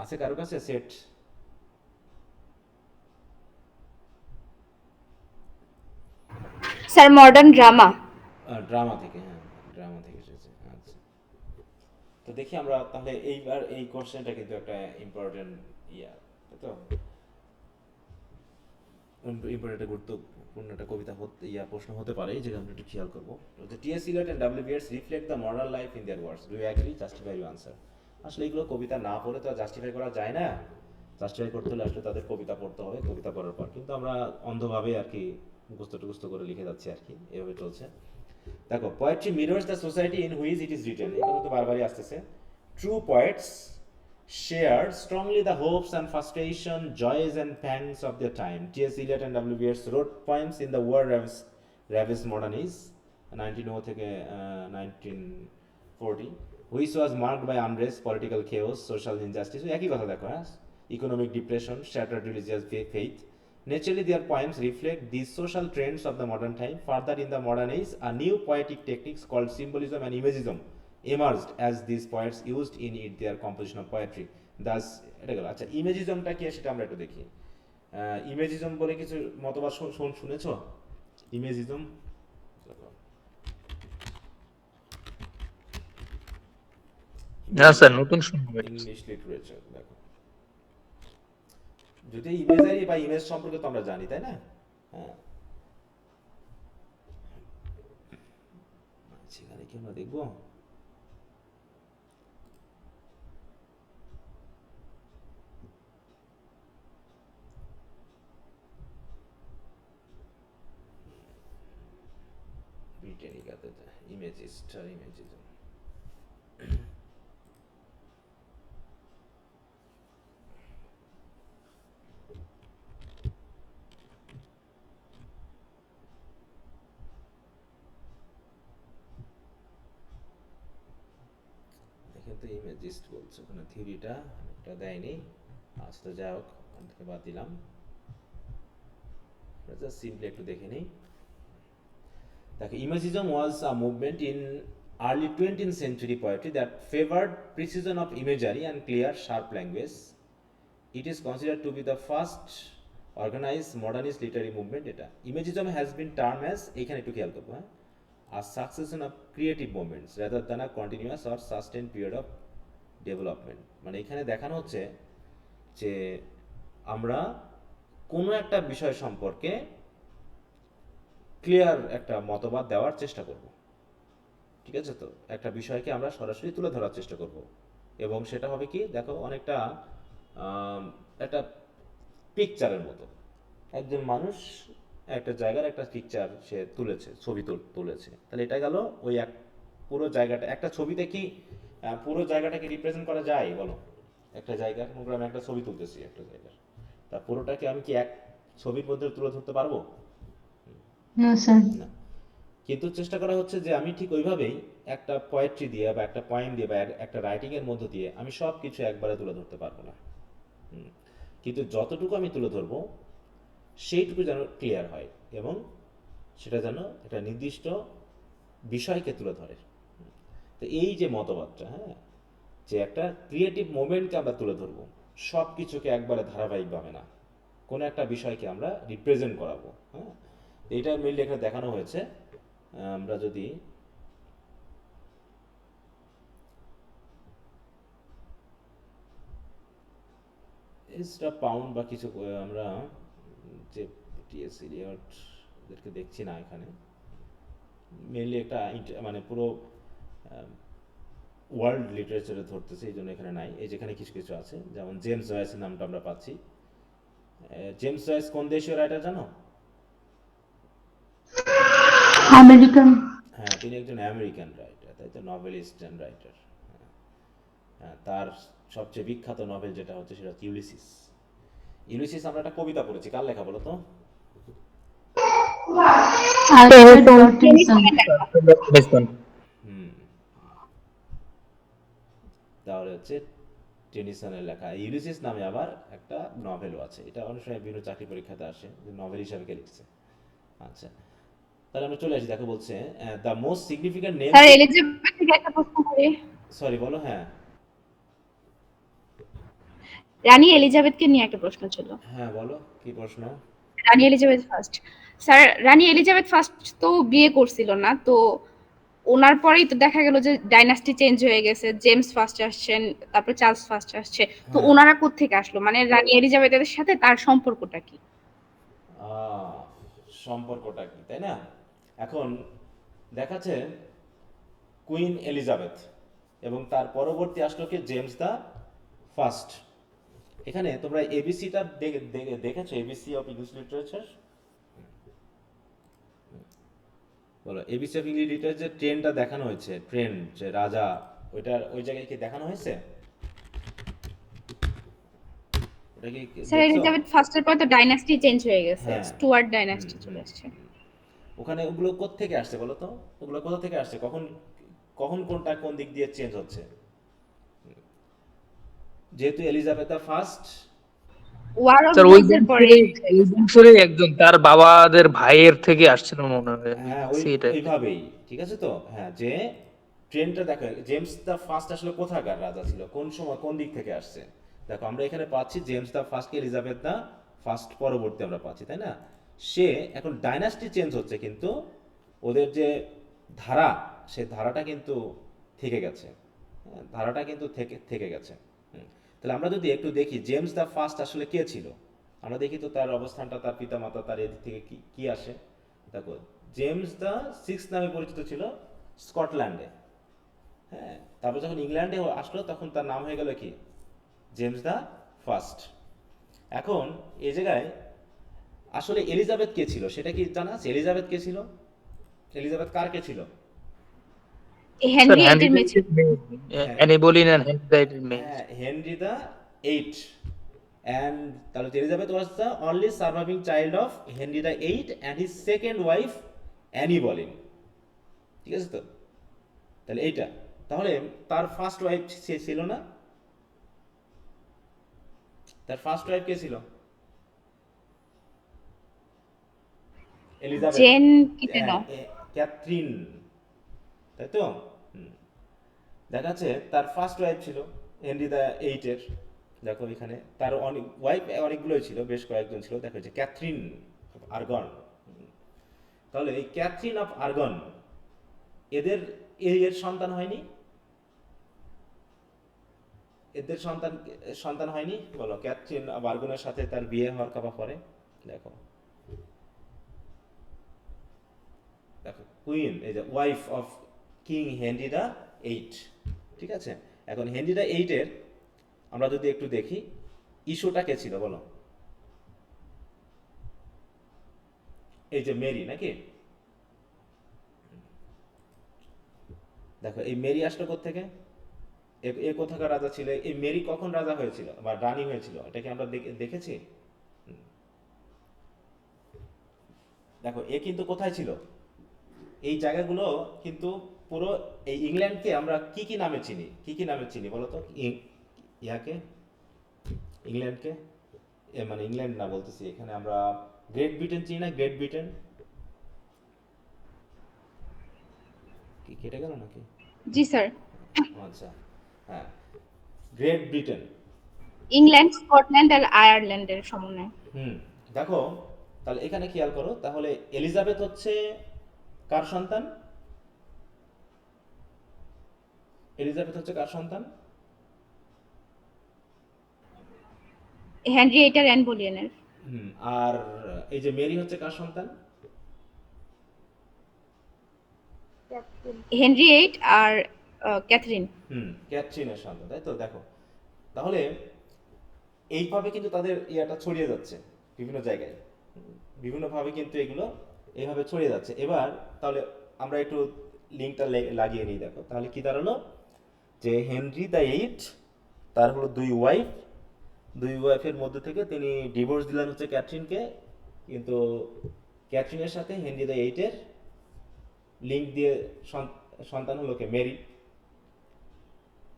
আছে কারো কাছে set? Sir modern drama. Drama থেকে, হ্যাঁ ড্রামা থেকে এসেছে। আচ্ছা, তো দেখি আমরা তাহলে এইবার এই কোশ্চেনটা কিন্তু একটা ইম্পর্টেন্ট তাই তো, ইম্পর্টেন্ট গুরুত্বপূর্ণ একটা কবিতা প্রশ্ন হতে পারে, এই জায়গায় আমরা একটু খেয়াল করবো। T S. Eliot and W B Yeats reflect the modern life in their works, do you agree, justify your answer. আসলে এগুলো কবিতা না পড়ে তো জাস্টিফাই করা যায় না, জাস্টিফাই করতে হলে আসলে তাদের কবিতা পড়তে হবে, কবিতা পড়ার পর কিন্তু আমরা অন্ধভাবে আর কি মুখস্থ করে লিখে যাচ্ছি আর কি, এভাবে চলছে। দেখো, poetry mirrors the society in which it is written, এই কথা তো বারবারই আসতেছে। True poets share strongly the hopes and frustration, joys and thanks of the time. T S. Eliot and W B Yeats wrote poems in the world ravished modernist 1900 থেকে 1940, which was marked by unrest, political chaos, social injustice, একই কথা দেখো, হ্যাঁ, economic depression, shattered religious faith. Naturally, their poems reflect these social trends of the modern time. Further, in the modern age, a new poetic techniques called symbolism and imagism emerged as these poets used in it their composition of poetry. Thus, এটা গেল। আচ্ছা, ইমেজিজমটা কি সেটা আমরা একটু দেখি। ইমেজিজম বলে কিছু মতবাদ শুনেছো? ইমেজিজম না স্যার, নতুন শুনবো। English literature. দেখো, যদি ইমেজারি বা ইমেজ সম্পর্কে তো আমরা জানি, তাই না? হ্যাঁ, সেখানে কি আমরা দেখবো? ব্রিটানিকাতে ইমেজিস্ট আর ইমেজিজম। দেখেন তো, ইমেজিস্ট বলছে ওখানে, থিওরিটা একটা দেয়নি। আচ্ছা, তো যাই হোক, থেকে বাদ দিলাম। জাস্ট সিম্পলি একটু দেখে নিই। দেখো, imagism was a movement in early 20th century poetry that favored precision of imagery and clear, sharp language. It is considered to be the first organized modernist literary movement. এটা ইমেজিজম has been termed as, এখানে একটু খেয়াল করবো, হ্যাঁ, a succession of creative movements rather than a continuous or sustained period of development. মানে এখানে দেখানো হচ্ছে যে আমরা কোনো একটা বিষয় সম্পর্কে ক্লিয়ার একটা মতবাদ দেওয়ার চেষ্টা করব, ঠিক আছে? তো একটা বিষয়কে আমরা সরাসরি তুলে ধরার চেষ্টা করব, এবং সেটা হবে কি, দেখো, অনেকটা একটা পিকচারের মতো। একজন মানুষ একটা জায়গার একটা পিকচার সে তুলেছে, ছবি তুলেছে, তাহলে এটা গেল ওই এক পুরো জায়গাটা। একটা ছবিতে কি পুরো জায়গাটাকে রিপ্রেজেন্ট করা যায় বলো? একটা জায়গার, মনে করো আমি একটা ছবি তুলতেছি একটা জায়গার, তা পুরোটাকে আমি কি এক ছবির মধ্যে তুলে ধরতে পারবো? No, sir. না। কিন্তু চেষ্টা করা হচ্ছে যে আমি ঠিক ওইভাবেই একটা পোয়েট্রি দিয়ে বা একটা পয়েম দিয়ে বা একটা রাইটিং এর মধ্য দিয়ে আমি সব কিছু একবারে তুলে ধরতে পারবো না। কিন্তু যতটুকু আমি তুলে ধরবো সেইটুকু যেন ক্লিয়ার হয়, এবং সেটা যেন একটা নির্দিষ্ট বিষয়কে তুলে ধরে। তো এই যে মতবাদটা, হ্যাঁ, যে একটা ক্রিয়েটিভ মোমেন্টকে আমরা তুলে ধরবো, সব কিছুকে একবারে ধারাবাহিকভাবে না, কোনো একটা বিষয়কে আমরা রিপ্রেজেন্ট করাবো, হ্যাঁ, এইটা মেইনলি এখানে দেখানো হয়েছে। আমরা যদি এক্সট্রা পাউন্ড বা কিছু আমরা যে টিএস এলিয়ট এদেরকে দেখছি না এখানে, মেনলি একটা মানে পুরো ওয়ার্ল্ড লিটারেচারে ধরতেছে, এই জন্য এখানে নাই। এই যেখানে কিছু কিছু আছে, যেমন জেমস জয়েসের নামটা আমরা পাচ্ছি। জেমস জয়েস কোন দেশীয় রাইটার জানো? আমেরিকান। হ্যাঁ, তিনি একজন আমেরিকান রাইটার, তাই তো, নভেলিস্ট অ্যান্ড রাইটার। হ্যাঁ, তার সবচেয়ে বিখ্যাত নভেল যেটা হচ্ছে সেটা হচ্ছে ইউলিসিস। ইউলিসিস আমরা একটা কবিতা পড়েছি, কার লেখা বলো তো? আলফ্রেড ডটকিনসন। হুম, তাহলে হচ্ছে টেনিসনের লেখা। ইউলিসিস নামে আবার একটা নভেলও আছে, এটা অনেক সময় বিভিন্ন চাকরি পরীক্ষাতে আসে, যে নভেল হিসাবে কে লিখছে। আচ্ছা, তাহলে আমরা চলে আসি। দেখো বলছে the most significant name. Sir Elizabeth থেকে একটা প্রশ্ন করি। সরি, বলো। হ্যাঁ রানী এলিজাবেথকে নিয়ে একটা প্রশ্ন ছিল। হ্যাঁ, বলো কি প্রশ্ন? রানী এলিজাবেথ ফার্স্ট, স্যার রানী এলিজাবেথ ফার্স্ট তো বিয়ে করছিল না, তো ওনার পরেই তো দেখা গেল যে ডাইনাস্টি চেঞ্জ হয়ে গেছে, জেমস ফার্স্ট আসছেন, তারপর চার্লস ফার্স্ট আসছে, তো হ্যাঁ। ওনারা কোত্থেকে আসলো, মানে রানী এলিজাবেথের সাথে তার সম্পর্কটা কি? আহ, সম্পর্কটা কি, তাই না? এখন দেখাচ্ছে কুইন এলিজাবেথ এবং তার পরবর্তী আসলো কি জেমস দ্য ফার্স্ট। এখানে তোমরা এবিসিটা দেখেছো? এবিসি অফ ইংলিশ লিটারেচার, বলো। এবিসি অফ ইংলিশ লিটারেচার ট্রেনটা দেখানো হয়েছে, ট্রেন যে রাজা, ওই জায়গায় কি দেখানো হয়েছে? ওটা কি স্যার দেখছো? এলিজাবেথ ফার্স্টের পর তো ডাইনাস্টি চেঞ্জ হয়ে গেছে, হ্যাঁ। স্টুয়ার্ট ডাইনাস্টি চলে আসছে। ওখানে ওগুলো কোত্থেকে আসছে বলো তো? ওগুলো কোথা থেকে আসছে? কখন কখন কোনটা কোন দিক দিয়ে চেঞ্জ হচ্ছে? যেহেতু Elizabeth the first, war of sir ওই ব্লেডসের পরে বংশেরই একজন, তার বাবাদের ভাইয়ের থেকে আসছিল মনে হয়, আমি হ্যাঁ দেখছি এটা। ওইভাবেই, ঠিক আছে তো। হ্যাঁ, যে ট্রেনটা দেখো, জেমস দ্য ফার্স্ট আসলে কোথাকার রাজা ছিল, কোন সময় কোন দিক থেকে আসছে? দেখো আমরা এখানে পাচ্ছি জেমস দ্য ফার্স্টকে এলিজাবেথ দ্য ফার্স্ট পরবর্তী আমরা পাচ্ছি, তাই না? সে এখন ডাইনাস্টি চেঞ্জ হচ্ছে, কিন্তু ওদের যে ধারা, সে ধারাটা কিন্তু থেকে গেছে। হ্যাঁ, ধারাটা কিন্তু থেকে গেছে। তাহলে আমরা যদি একটু দেখি জেমস দ্য ফার্স্ট আসলে কে ছিল, আমরা দেখি তো তার অবস্থানটা, তার পিতামাতা, তার এদিক থেকে কি কি আসে। দেখো, জেমস দ্য সিক্স নামে পরিচিত ছিল স্কটল্যান্ডে। হ্যাঁ, তারপর যখন ইংল্যান্ডে আসলো তখন তার নাম হয়ে গেল কি জেমস দ্য ফার্স্ট। এখন এই জায়গায় আসলে এলিজাবেথ কে ছিল সেটা কি জানা আছে? এলিজাবেথ কে ছিল? এলিজাবেথ কার কে ছিল? স্যার হেনরি হেনরি এইটের মেয়ে ছিল। Anne Boleyn and Henry the মেয়ে। হ্যাঁ, হেনরি দ্য এইট। অ্যান্ড তাহলে Elizabeth was the only surviving child of Henry the eight and his second wife Anne Boleyn. ঠিক আছে তো? তাহলে এইটা, তাহলে তার ফার্স্ট ওয়াইফ সে ছিল না? তার ফার্স্ট ওয়াইফ কে ছিল? এলিজাবেথ। জেন কি যেন? ক্যাথরিন, তাই তো? দেখা যাচ্ছে তার ফার্স্ট ওয়াইফ ছিল হেনরি দ্য এইটের। দেখো এখানে তার অনেক ওয়াইফ, অনেকগুলোই ছিল, বেশ কয়েকজন ছিল। দেখো যে ক্যাথরিন অফ আর্গন। তাহলে এই ক্যাথরিন অফ আর্গন, এদের এর সন্তান হয়নি? এদের সন্তান হয়নি বলো? ক্যাথরিন অফ আর্গনের সাথে তার বিয়ে হওয়ার কথা পরে দেখো, দেখো কুইন, এই যে wife of king Henry the eight. ঠিক আছে, এখন হেনরি দ্য এইটের আমরা যদি একটু দেখি ইস্যুটা কে ছিল বলো? এই যে মেরি, নাকি? দেখো এই মেরি আসলো কোত্থেকে? এ কোথাকার রাজা ছিল? এই মেরি কখন রাজা হয়েছিল বা রানী হয়েছিল, এটা কি আমরা দেখেছি? দেখো এ কিন্তু কোথায় ছিল? এই জায়গাগুলো কিন্তু পুরো এই ইংল্যান্ডকে আমরা কি কি নামে চিনি, কি কি নামে চিনি বলো তো? ইয়াকে, ইংল্যান্ডকে, মানে ইংল্যান্ড না বলতেছি, এখানে আমরা গ্রেট ব্রিটেন চিনি না? গ্রেট ব্রিটেন কি কেটে গেল নাকি? জি স্যার। আচ্ছা, হ্যাঁ, গ্রেট ব্রিটেন। ইংল্যান্ড, স্কটল্যান্ড আর আয়ারল্যান্ডের সমন্বয়। হুম, দেখো তাহলে এখানে খেয়াল করো, তাহলে এলিজাবেথ হচ্ছে কার সন্তান? এলিজাবেথ হচ্ছে কার সন্তান? হেনরি এইটার অ্যান বোলিয়নের। আর এই যে মেরি হচ্ছে কার সন্তান? হেনরি এইট আর ক্যাথরিন। ক্যাথরিনের সন্তান, তাই তো? দেখো, তাহলে এইভাবে কিন্তু তাদের ইয়াটা ছড়িয়ে যাচ্ছে বিভিন্ন জায়গায়, বিভিন্নভাবে কিন্তু এগুলো এইভাবে ছড়িয়ে যাচ্ছে। এবার তাহলে আমরা একটু লিঙ্কটা লাগিয়ে নিই। দেখো তাহলে কি দাঁড়ালো, যে হেনরি দ্য এইট, তার হলো দুই ওয়াইফের মধ্যে থেকে তিনি ডিভোর্স দিলেন হচ্ছে ক্যাথরিনকে, কিন্তু ক্যাথরিনের সাথে হেনরি দ্য এইটের লিঙ্ক দিয়ে সন্তান হলো কে? মেরি।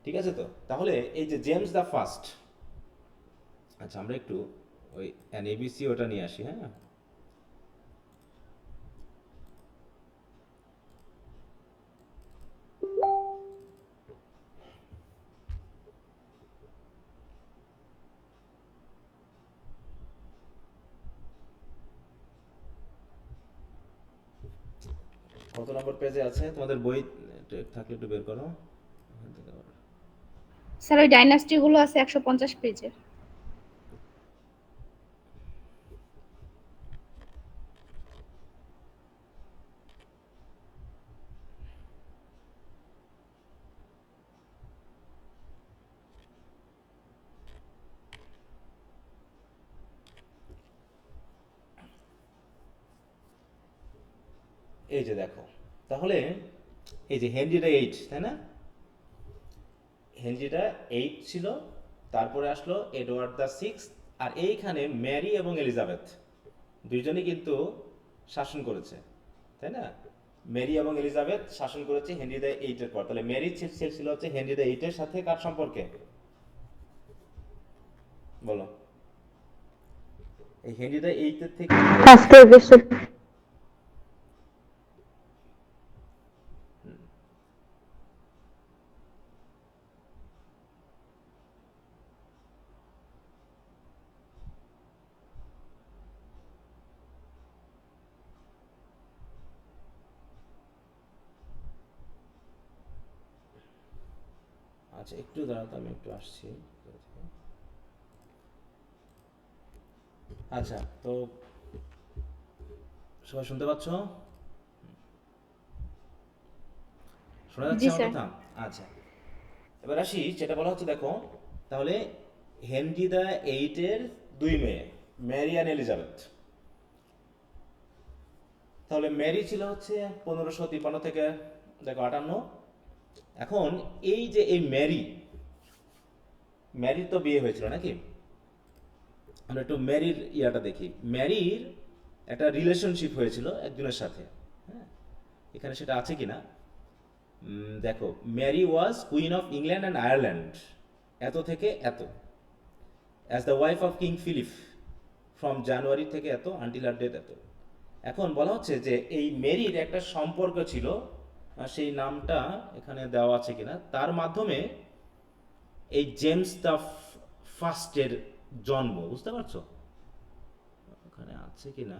ঠিক আছে তো? তাহলে এই যে জেমস দ্য ফার্স্ট, আচ্ছা আমরা একটু ওই এবিসি ওটা নিয়ে আসি। হ্যাঁ, কত নম্বর পেজে আছে তোমাদের বই থাকলে একটু বের করো। স্যার ওই ডাইনাস্টি গুলো আছে 150 পেজে। এই যে দেখো, তাহলে এই যে হেনরিটা এইট, তাই না? হেনরিটা এইট ছিল, তারপরে আসলো এডওয়ার্ড দ্য সিক্স, আর এইখানে ম্যারি এবং এলিজাবেথ দুইজনই কিন্তু শাসন করেছে, তাই না? মেরি এবং এলিজাবেথ শাসন করেছে হেনরি দ্য এইটের পর। তাহলে মেরি ছিল হচ্ছে হেনরি দ্য এইটের সাথে কার সম্পর্কে বলো? এই হেনরি দ্য এইটের থেকে ফার্স্টের বেশি আচ্ছা একটু দাঁড়াতো, আমি একটু আসছি। আচ্ছা, তো সবাই শুনতে পাচ্ছ? শোনা যাচ্ছে জি আমার স্যার। কথা? আচ্ছা, এবার আসি যেটা বলা হচ্ছে। দেখো তাহলে হেনরি দ্য এইটের দুই মেয়ে, ম্যারি অ্যান্ড এলিজাবেথ। তাহলে ম্যারি ছিল হচ্ছে 1553 থেকে দেখো 58। এখন এই যে এই ম্যারির তো বিয়ে হয়েছিল নাকি? আমরা একটু ম্যারির ইয়াটা দেখি। ম্যারির একটা রিলেশনশিপ হয়েছিল একজনের সাথে। হ্যাঁ, এখানে সেটা আছে কিনা দেখো। Mary was Queen of England and Ireland এত থেকে এত, as the wife of King Philip from January থেকে এত আনটিল আর ডেথ এত। এখন বলা হচ্ছে যে এই মেরির একটা সম্পর্ক ছিল, সেই নামটা এখানে দেওয়া আছে কিনা, তার মাধ্যমে এই জেমস দ্য ফার্স্টের জন্ম। বুঝতে পারছো ওখানে আছে কিনা?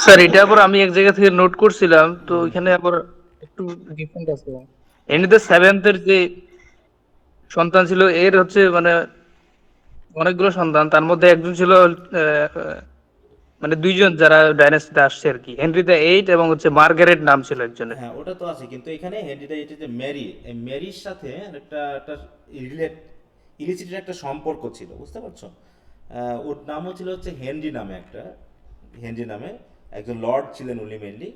স্যার এটা আবার আমি এক জায়গা থেকে নোট করছিলাম, তো ওইখানে আবার একটু ডিফারেন্ট আছে। হেনরি দ্য সেভেন্থের যে সন্তান ছিল, এর হচ্ছে মানে অনেকগুলো সন্তান, তার মধ্যে একজন ছিল মানে দুইজন যারা ডাইনাস্টিতে আসছে আর কি, হেনরি দ্য এইট এবং হচ্ছে মার্গারেট নাম ছিল একজনের। হ্যাঁ ওটা তো আছে, কিন্তু এখানে হেনরিটা এটা যে ম্যারি, এই ম্যারির সাথে একটা রিলেট ইলিসিটেড একটা সম্পর্ক ছিল। বুঝতে পারছো? ওর নামও ছিল হচ্ছে হেনরি নামে, হেনরি নামে একজন লর্ড ছিলেন উনি মেনলি।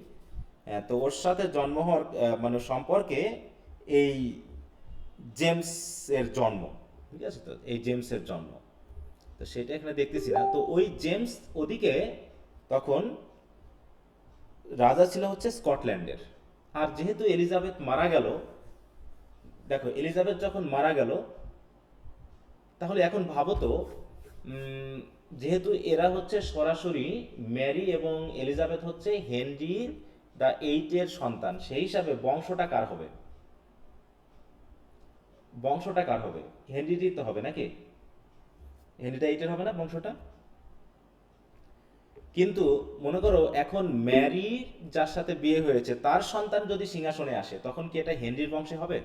তো ওর সাথে জন্ম হওয়ার মানে সম্পর্কে এই জেমসের জন্ম। ঠিক আছে তো? এই জেমসের জন্ম, তো সেটা এখানে দেখতেছি না। তো ওই জেমস ওদিকে তখন রাজা ছিল হচ্ছে স্কটল্যান্ডের। আর যেহেতু এলিজাবেথ মারা গেল, দেখো এলিজাবেথ যখন মারা গেল, তাহলে এখন ভাবো তো, যেহেতু এরা হচ্ছে সরাসরি ম্যারি এবং এলিজাবেথ হচ্ছে হেনরি দ্য এইটের সন্তান, সেই হিসাবে বংশটা কার হবে? বংশটা কার হবে? হেনরিরই তো হবে নাকি? হেনরি দ্য এইটের হবে না বংশটা? কিন্তু মনে করো এখন ম্যারি যার সাথে বিয়ে হয়েছে তার সন্তান যদি সিংহাসনে আসে তখন কি এটা হেনরির বংশে হবে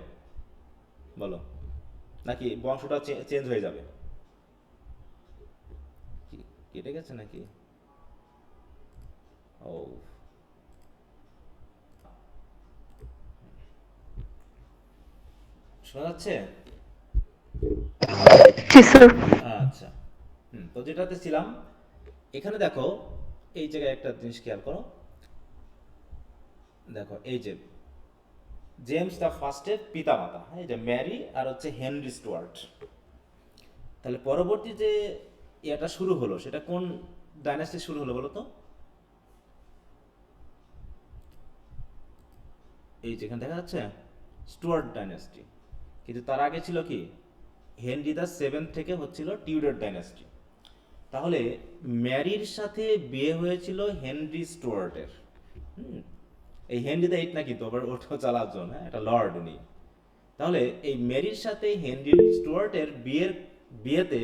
বলো, নাকি বংশটা চেঞ্জ হয়ে যাবে? কেটে গেছে নাকি? ও, শোনা যাচ্ছে? জি স্যার। আচ্ছা, তো যেটাতে ছিলাম, এখানে দেখো এই জায়গায় একটা জিনিস খেয়াল করো। দেখো এই যে জেমস দ্য ফার্স্টের পিতা মাতা, এই যে ম্যারি আর হচ্ছে হেনরি স্টুয়ার্ট। তাহলে পরবর্তী যে এটা শুরু হলো সেটা কোন ডাইনাস্টি শুরু হলো বলো তো? এই যেখানে দেখা যাচ্ছে স্টুয়ার্ট ডাইনাস্টি। কিন্তু তার আগে ছিল কি, হেনরি দ্য সেভেন্থ থেকে হচ্ছিল টিউডার ডাইনাস্টি। তাহলে ম্যারির সাথে বিয়ে হয়েছিল হেনরি স্টুয়ার্টের। হুম, এই হেনরি দ্য এইট না, কিন্তু আবার ওটাও চালাজন, হ্যাঁ, এটা লর্ড উনি। তাহলে এই মেরির সাথে হেনরি স্টুয়ার্টের বিয়েতে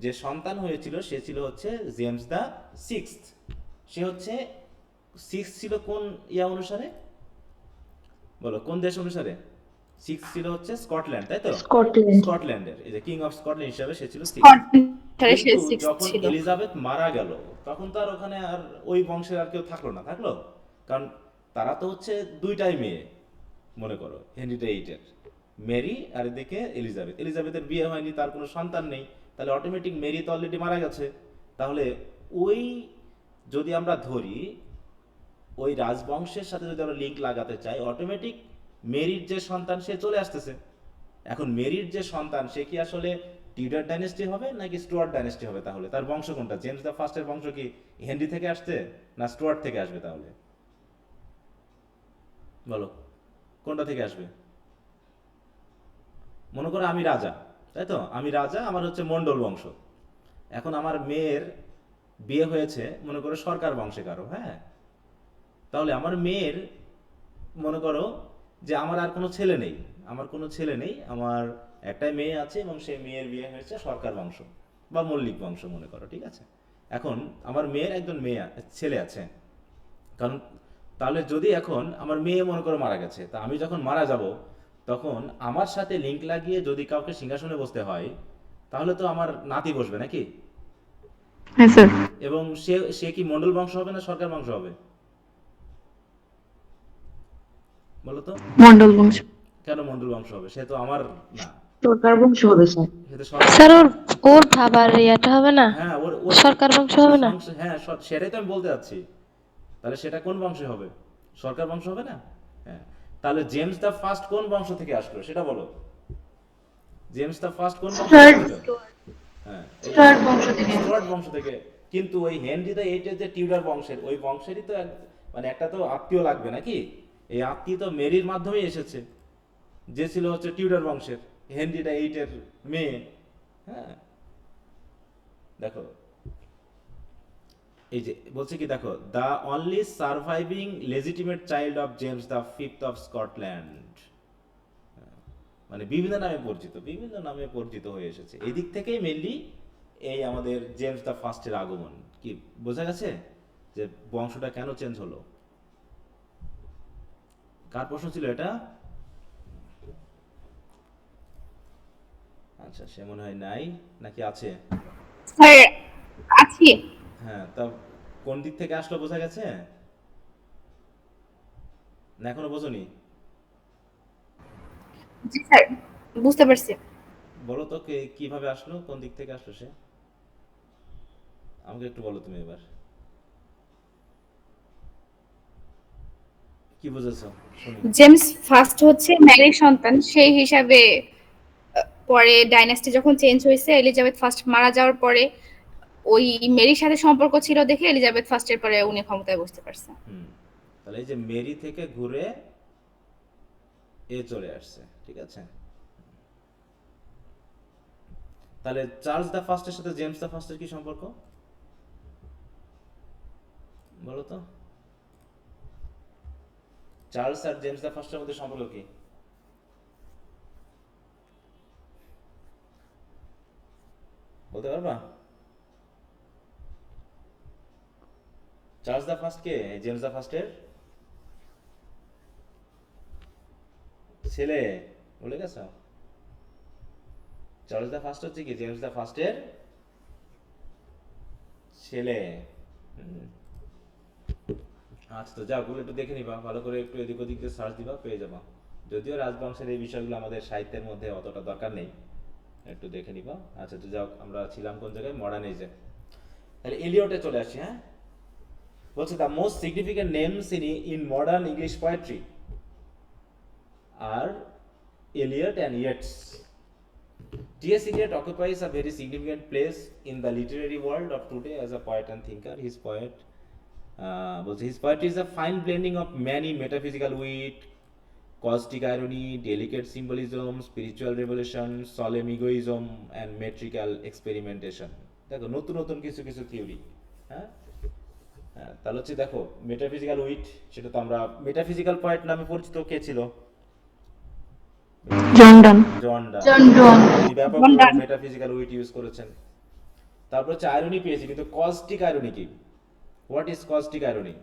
যে সন্তান হয়েছিল সে ছিল হচ্ছে জেমস দ্য সিক্সথ। সে হচ্ছে সিক্স ছিল কোন অনুসারে বলো, কোন দেশ অনুসারে? সিক্স ছিল হচ্ছে স্কটল্যান্ড, তাই তো? স্কটল্যান্ড। স্কটল্যান্ডের এই যে কিং অফ স্কটল্যান্ড হিসাবে সে ছিল সিক্স। স্কটল্যান্ডে সে কিন্তু 6 যখন ছিল। এলিজাবেথ মারা গেল তখন তো আর ওখানে আর ওই বংশের আর কেউ থাকলো না, থাকলো? কারণ তারা তো হচ্ছে দুইটাই মেয়ে, মনে করো হেনরি এইটের, মেরি আর এদিকে এলিজাবেথ। এলিজাবেথের বিয়ে হয়নি, তার কোনো সন্তান নেই, তাহলে অটোমেটিক মেরি তো অলরেডি মারা গেছে। তাহলে ওই যদি আমরা ধরি ওই রাজবংশের সাথে যদি আমরা লিঙ্ক লাগাতে চাই, অটোমেটিক মেরির যে সন্তান সে চলে আসতেছে। এখন মেরির যে সন্তান সে কি আসলে টিউডার ডাইনেস্টি হবে নাকি স্টুয়ার্ট ডাইনেস্টি হবে? তাহলে তার বংশ কোনটা? জেমস দ্য ফার্স্টের বংশ কি হেনরি থেকে আসছে না স্টুয়ার্ট থেকে আসবে? তাহলে বলো কোনটা থেকে আসবে? মনে করো আমি রাজা, তাই তো? আমি রাজা, আমার হচ্ছে মন্ডল বংশ। এখন আমার মেয়ের বিয়ে হয়েছে মনে করো সরকার বংশে কারো, হ্যাঁ, তাহলে আমার মেয়ের, মনে করো যে আমার আর কোনো ছেলে নেই, আমার একটাই মেয়ে আছে এবং সেই মেয়ের বিয়ে হয়েছে সরকার বংশ বা মল্লিক বংশ, মনে করো, ঠিক আছে? এখন আমার মেয়ের একজন ছেলে আছে। কারণ তাহলে যদি এখন আমার মেয়ে মনে করো মারা গেছে, তা আমি যখন মারা যাব তখন আমার সাথে লিঙ্ক লাগিয়ে যদি কাউকে সিংহাসনে বসতে হয় তাহলে তো আমার নাতি বসবে নাকি? হ্যাঁ স্যার। এবং সে সে কি মন্ডল বংশ হবে না সরকার বংশ হবে বলো তো? মন্ডল বংশ। কেন মন্ডল বংশ হবে? সে তো আমার না, সরকার বংশ হবে স্যার। সে তো সরকার স্যার বংশ। ওর ওর ভাবার ইয়েটা হবে না, হ্যাঁ, ওর ওর সরকার বংশ হবে না। হ্যাঁ, সেটাই তো আমি বলতে যাচ্ছি। তাহলে সেটা কোন বংশে হবে? সরকার বংশ হবে না? হ্যাঁ, তাহলে জেমস দ্য ফার্স্ট কোন বংশ থেকে আসলো সেটা বলো। জেমস দ্য ফার্স্ট কোন বংশ থেকে আসলো? হ্যাঁ, স্টুয়ার্ট বংশ থেকে। স্টুয়ার্ট বংশ থেকে। কিন্তু ওই হেনরি দ্য এইটের যে টিউডার বংশের, ওই বংশেরই তো মানে একটা তো আত্মীয় লাগবে নাকি? এই আত্মীয় তো মেরির মাধ্যমেই এসেছে, যে ছিল হচ্ছে টিউডার বংশের, হেনরি দ্য এইটের মেয়ে। হ্যাঁ, দেখো এই যে বলছে কি, দেখো the only surviving legitimate child of James the fifth of Scotland, মানে বিভিন্ন নামে পরিচিত হয়ে এসেছে। এই দিক থেকেই মেনলি এই আমাদের জেমস দ্য ফার্স্টের আগমন। কি বোঝা গেছে যে বংশটা কেন চেঞ্জ হলো? কার প্রশ্ন ছিল এটা? আচ্ছা, সে মনে হয় নাই, নাকি আছে? স্যার আছি। হ্যাঁ, তা কোন দিক থেকে আসলো বোঝা গেছে না এখনো বোঝনি? জি স্যার, বুঝতে পারছি। বলো তো কিভাবে আসলো, কোন দিক থেকে আসলো সে? আমাকে একটু বলো তুমি এবার, কি বুঝেছো শুনি। জেমস ফার্স্ট হচ্ছে ম্যারির সন্তান, সেই হিসাবে পরে ডাইনাস্টি যখন চেঞ্জ হয়েছে, এলিজাবেথ ফার্স্ট মারা যাওয়ার পরে ওই মেরির সাথে সম্পর্ক ছিল দেখে এলিজাবেথ ফার্স্টের পরে উনি ক্ষমতায় বসতে পারছে। হুম, তাহলে এই যে মেরি থেকে ঘুরে এ চলে আসছে, ঠিক আছে? তাহলে চার্লস দ্য ফার্স্টের সাথে জেমস দ্য ফার্স্টের কি সম্পর্ক বলো তো? চার্লস আর জেমস দ্য ফার্স্টের মধ্যে সম্পর্ক কি বলতে পারবা? Charles the first K? James the ফার্স্টের ছেলে, বলে গেছো? চার্লস দ্য ফার্স্ট হচ্ছে কি জেমস দ্য ফার্স্টের ছেলে। হুম। আচ্ছা, তো যাও গুলো একটু দেখে নিবা ভালো করে, একটু এদিক ওদিক দিয়ে সার্চ দিবা, পেয়ে যাবা। যদিও রাজবংশের এই বিষয়গুলো আমাদের সাহিত্যের মধ্যে অতটা দরকার নেই, একটু দেখে নিবা। আচ্ছা, তো যাও, আমরা ছিলাম কোন জায়গায়? মডার্ন এজে। তাহলে এলিয়টে চলে আসছি। হ্যাঁ, বলছে the most significant names in modern English poetry are Eliot and Yeats. T.S. Eliot occupies a very significant place in the literary world of today as a poet and thinker. His poetry is a fine blending of many metaphysical wit, caustic irony, delicate symbolism, spiritual revelation, solemn egoism, and metrical experimentation. দেখো নতুন নতুন কিছু কিছু theory. হ্যাঁ, তাহলে হচ্ছে দেখো metaphysical wheat, সেটা তো আমরা মেটাফিজিক্যাল পয়েন্ট নামে পরিচিত কে ছিল? জন ডন। জন ডান। জন ডন। তিনি ব্যাপকভাবে মেটাফিজিক্যাল উইট ইউজ করেছেন। তারপর হচ্ছে আয়রনি পেয়েছি, কিন্তু কস্টিক আয়রনি কি? What is caustic irony?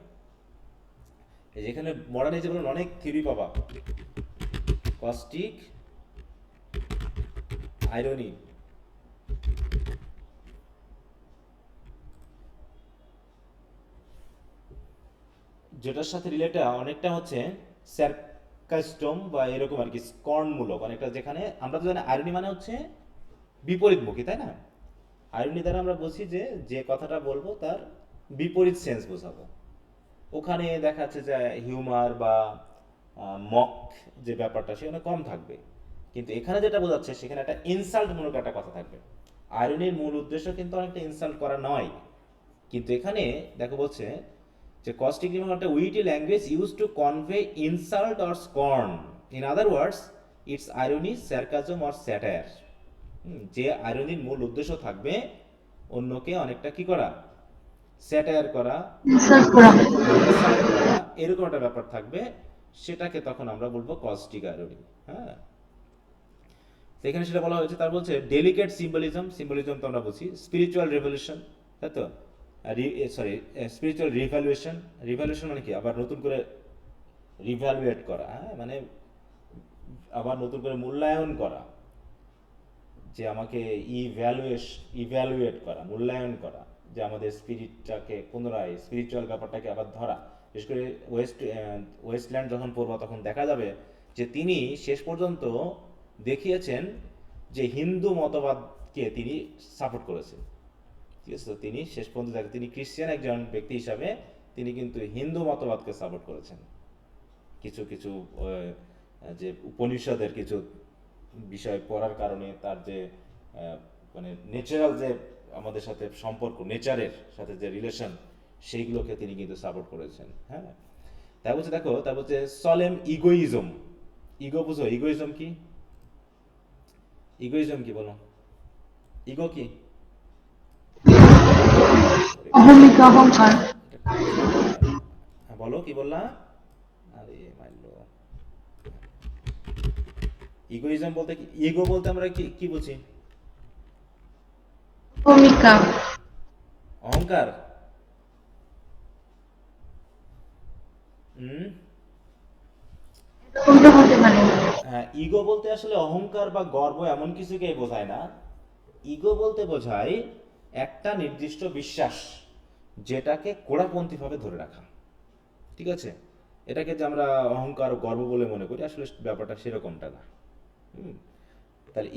এই যে এখানে মডার্নিজম বলেন অনেক থিওরি পাবা। কস্টিক আয়রনি যেটার সাথে রিলেটেড অনেকটা হচ্ছে সার্কাস্টম বা এরকম আর কি, স্কর্ণমূলক অনেকটা। যেখানে আমরা তো জানি আয়রনি মানে হচ্ছে বিপরীতমুখী, তাই না? আয়রনি দ্বারা আমরা বুঝি যে যে কথাটা বলবো তার বিপরীত সেন্স বোঝাবো। ওখানে দেখা যাচ্ছে যে হিউমার বা মক যে ব্যাপারটা সেখানে কম থাকবে, কিন্তু এখানে যেটা বোঝাচ্ছে সেখানে একটা ইনসাল্টমূলক একটা কথা থাকবে। আয়রনির মূল উদ্দেশ্য কিন্তু অনেকটা ইনসাল্ট করা নয়, কিন্তু এখানে দেখো বলছে যে কস্টিক রিমার্ক একটা witty language use to convey insult or scorn. In other words it's irony, sarcasm or satire. যে আইরনির মূল উদ্দেশ্য থাকবে অন্যকে অনেকটা কি করা, স্যাটায়ার করা, ইনসাল্ট করা। insult করা, এরকম একটা ব্যাপার থাকবে, সেটাকে তখন আমরা বলবো কস্টিক আইরনি। হ্যাঁ, তো এখানে সেটা বলা হয়েছে। তার বলছে ডেলিকেট সিম্বলিজম, সিম্বলিজম তো আমরা বুঝি, স্পিরিচুয়াল রেভলিউশন, তাই তো? Sorry, spiritual revaluation. রিভ্যালুয়েশন মানে কি? আবার নতুন করে রিভ্যালুয়েট করা। হ্যাঁ, মানে আবার নতুন করে মূল্যায়ন করা, যে আমাকে ইভ্যালুয়েট করা, মূল্যায়ন করা, যে আমাদের স্পিরিটটাকে পুনরায়, স্পিরিচুয়াল ব্যাপারটাকে আবার ধরা। বিশেষ করে ওয়েস্টল্যান্ড যখন পড়বা তখন দেখা যাবে যে তিনি শেষ পর্যন্ত দেখিয়েছেন যে হিন্দু মতবাদকে তিনি সাপোর্ট করেছেন। ঠিক আছে, তো তিনি শেষ পর্যন্ত তিনি খ্রিস্টান একজন ব্যক্তি হিসাবে তিনি কিন্তু হিন্দু মতবাদকে সাপোর্ট করেছেন। কিছু কিছু যে উপনিষদের কিছু বিষয় পড়ার কারণে তার যে মানে ন্যাচারাল যে আমাদের সাথে সম্পর্ক, নেচারের সাথে যে রিলেশন, সেইগুলোকে তিনি কিন্তু সাপোর্ট করেছেন। হ্যাঁ, তাই বলছে দেখো, তার বলছে সলেম ইগোইজম। ইগো বুঝো? ইগোইজম কি? ইগোইজম কি বলো? ইগো কি? অহমিকা, অহংকার। হ্যাঁ, বলো কি বললা? আরে মাইলো, ইগোইজম বলতে কি? ইগো বলতে আমরা কি কি বুঝি? অহমিকা। অহংকার। কোনটা হতে পারে? হ্যাঁ, ইগো বলতে আসলে অহংকার বা গর্ব এমন কিছুকেই বোঝায় না। ইগো বলতে বোঝায় একটা নির্দিষ্ট বিশ্বাস যেটাকে কোড়াপন্থীভাবে ধরে রাখা। ঠিক আছে, এটাকে যে আমরা অহংকার ও গর্ব বলে মনে করি, আসলে ব্যাপারটা সেরকমটা না। তাহলে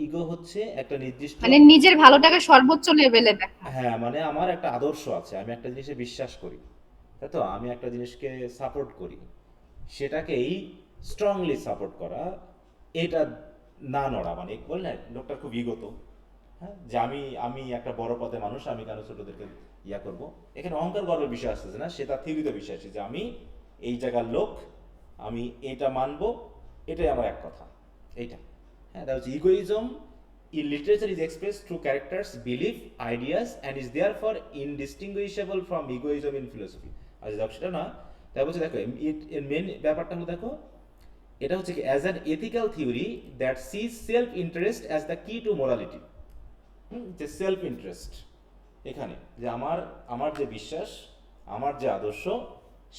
ইগো হচ্ছে একটা নির্দিষ্ট, মানে নিজের ভালোটাকে সর্বোচ্চ লেভেলে দেখা। হ্যাঁ, মানে আমার একটা আদর্শ আছে, আমি একটা জিনিসে বিশ্বাস করি, তাই তো? আমি একটা জিনিসকে সাপোর্ট করি, সেটাকেই স্ট্রংলি সাপোর্ট করা, এটা না নড়া। মানে বললেন লোকটা খুব ইগোত, হ্যাঁ, যে আমি আমি একটা বড় পদে মানুষ, আমি কেন ছোটদেরকে ইয়া করব। এখানে অহংকার গর্বের বিষয় আসতেছে না, সেটা থিওরিতে বিষয় আসছে যে আমি এই জায়গার লোক, আমি এটা মানবো, এটাই আমার এক কথা, এইটা। হ্যাঁ, that was egoism in literature is expressed through characters, belief, ideas and is therefore indistinguishable from egoism in philosophy. আচ্ছা দেখো, সেটা না, তাই বলছে দেখো এর মেন ব্যাপারটা হলো দেখো, এটা হচ্ছে কি as an ethical theory that sees self interest as the key to morality. যে সেলফ ইন্টারেস্ট, এখানে যে আমার যে বিশ্বাস, আমার যে আদর্শ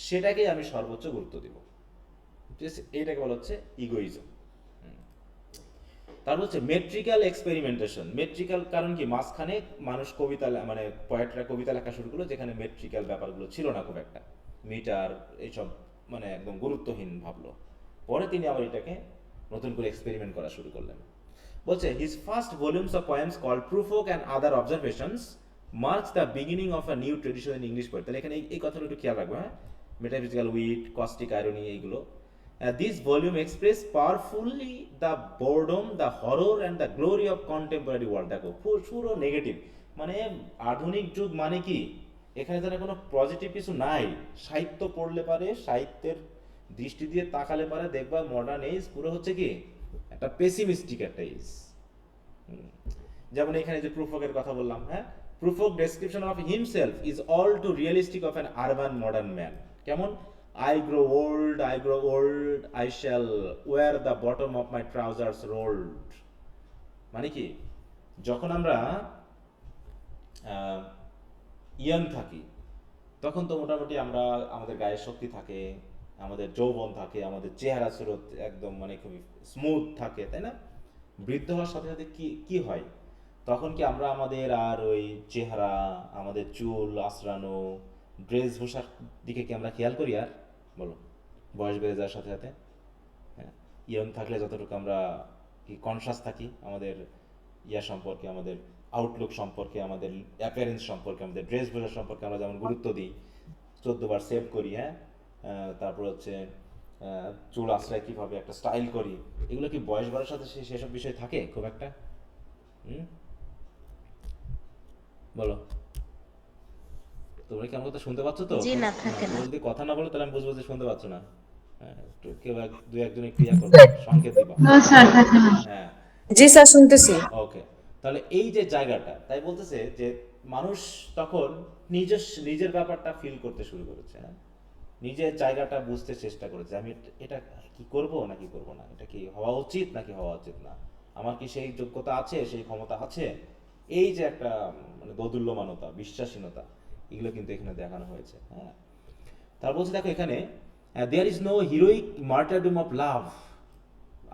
সেটাকেই আমি সর্বোচ্চ গুরুত্ব দিব, ঠিক আছে? এইটাকে বলা হচ্ছে ইগোইজম। তারপর হচ্ছে মেট্রিক্যাল এক্সপেরিমেন্টেশন। মেট্রিক্যাল কারণ কি, মাঝখানে মানুষ কবিতা মানে পয়েটরা কবিতা লেখা শুরু করলো, যেখানে মেট্রিক্যাল ব্যাপারগুলো ছিল না খুব একটা, মিটার এইসব মানে একদম গুরুত্বহীন ভাবলো। পরে তিনি আবার এটাকে নতুন করে এক্সপেরিমেন্ট করা শুরু করলেন। বলছে his first volumes of poems called Prufrock and other observations marks the beginning of a new tradition in English poet. তাহলে এখানে এই কথাটা একটু খেয়াল রাখবো, হ্যাঁ? মেটাফিজিক্যাল উইট, কস্টিক আইরনি, এইগুলো। This volume expressed powerfully the boredom, the horror and the glory of contemporary world. দেখো পুরো নেগেটিভ, মানে আধুনিক যুগ মানে কি, এখানে তারা কোনো পজিটিভ কিছু নাই। সাহিত্য পড়লে পারে, সাহিত্যের দৃষ্টি দিয়ে তাকালে পারে দেখবা মডার্ন এজ পুরো হচ্ছে কি একটা পেসিমিস্টিক একটা এজ। যেমন এখানে যে প্রুফকের কথা বললাম, হ্যাঁ, প্রুফক description of himself is all two realistic of an urban modern man. কেমন? I grow old, I shall wear the bottom of my trousers rolled. মানে কি, যখন আমরা ইয়াং থাকি তখন তো মোটামুটি আমরা, আমাদের গায়ে শক্তি থাকে, আমাদের যৌবন থাকে, আমাদের চেহারা স্রোত একদম মানে খুবই স্মুথ থাকে, তাই না? বৃদ্ধ হওয়ার সাথে সাথে কি কি হয়, তখন কি আমরা আমাদের আর ওই চেহারা, আমাদের চুল আঁচড়ানো, ড্রেস ভূষার দিকে কি আমরা খেয়াল করি আর? বলো, বয়স বেড়ে যাওয়ার সাথে সাথে। হ্যাঁ, ইয়ং থাকলে যতটুকু আমরা কি কনসাস থাকি আমাদের ইয়া সম্পর্কে, আমাদের আউটলুক সম্পর্কে, আমাদের অ্যাপিয়ারেন্স সম্পর্কে, আমাদের ড্রেস ভূষা সম্পর্কে আমরা যেমন গুরুত্ব দিই, 14 বার সেভ করি, হ্যাঁ, তারপর হচ্ছে চুল আশ্রয় কীভাবে একটা স্টাইল করি, এগুলো কি বয়স বাড়ার সাথে সেসব বিষয় থাকে খুব একটা? বলো, তোমরা কি আমার কথা শুনতে পাচ্ছ তো? জি না, থাকে না। যদি কথা না বলো তাহলে আমি বুঝবো যে শুনতে পাচ্ছ না। হ্যাঁ, একটু কেউ দুই একজন একটু ইয়া করবে, সংকেত দিবা। নো স্যার, থাকে না। হ্যাঁ, জি স্যার, শুনতেছি। ওকে। তাহলে এই যে জায়গাটা, তাই বলতেছে যে মানুষ তখন নিজের ব্যাপারটা ফিল করতে শুরু করেছে, হ্যাঁ, নিজের জায়গাটা বুঝতে চেষ্টা করেছে, আমি এটা কি করব নাকি করব না, এটা কি হওয়া উচিত নাকি হওয়া উচিত না, আমার কি সেই যোগ্যতা আছে, সেই ক্ষমতা আছে, এই যে একটা মানে দোদুল্যমানতা, বিশ্বাসীনতা, এগুলো কিন্তু এখানে দেখানো হয়েছে। হ্যাঁ, তার বলছে দেখো এখানে there is no heroic martyrdom of love.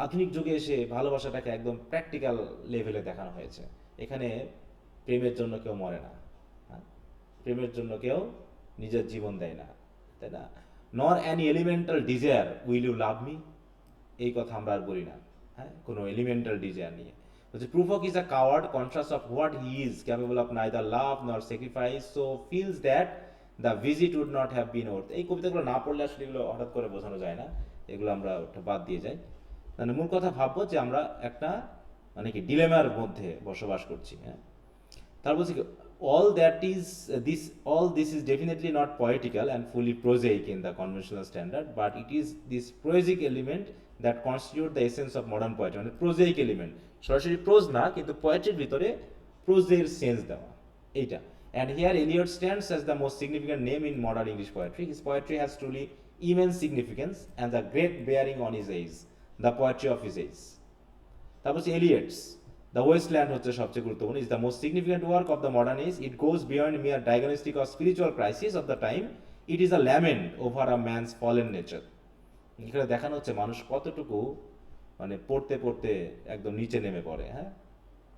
আধুনিক যুগে এসে ভালোবাসাটাকে একদম প্র্যাকটিক্যাল লেভেলে দেখানো হয়েছে। এখানে প্রেমের জন্য কেউ মরে না, হ্যাঁ, প্রেমের জন্য কেউ নিজের জীবন দেয় না, তাই না? Nor an elemental desire will you love me, এই কথা আমরা আর বলি না, হ্যাঁ, কোনো এলিমেন্টাল ডিজায়ার নিয়ে। বলছে Prufrock is a coward conscious of what he is, capable of neither love nor sacrifice, so feels that the visit would not have been worth. এই কবিতাগুলো না পড়লে আসলে এগুলো হঠাৎ করে বোঝানো যায় না, এগুলো আমরা ওটা বাদ দিয়ে যাই। মানে মূল কথা ভাববো যে আমরা একটা মানে কি ডিলেমার মধ্যে বসবাস করছি। হ্যাঁ, তার বলছি all this is definitely not poetical and fully prosaic in the conventional standard, but it is this prosaic element that constitute the essence of modern poetry. মানে prosaic element সরাসরি প্রোজ না, কিন্তু পোয়েট্রির ভিতরে প্রোজের সেন্স দেওয়া এইটা। And here Eliot stands as the most significant name in modern English poetry. His poetry has truly immense significance and the great bearing on his age, the poetry of his age. তারপর হচ্ছে এলিয়টস the wasteland হচ্ছে সবচেয়ে গুরুত্বপূর্ণ, is the most significant work of the modern age, it goes beyond mere diagnostic of spiritual crisis of the time, it is a lament over a man's fallen nature. এখানে দেখানো হচ্ছে মানুষ কতটুকু মানে পড়তে পড়তে একদম নিচে নেমে পড়ে। হ্যাঁ,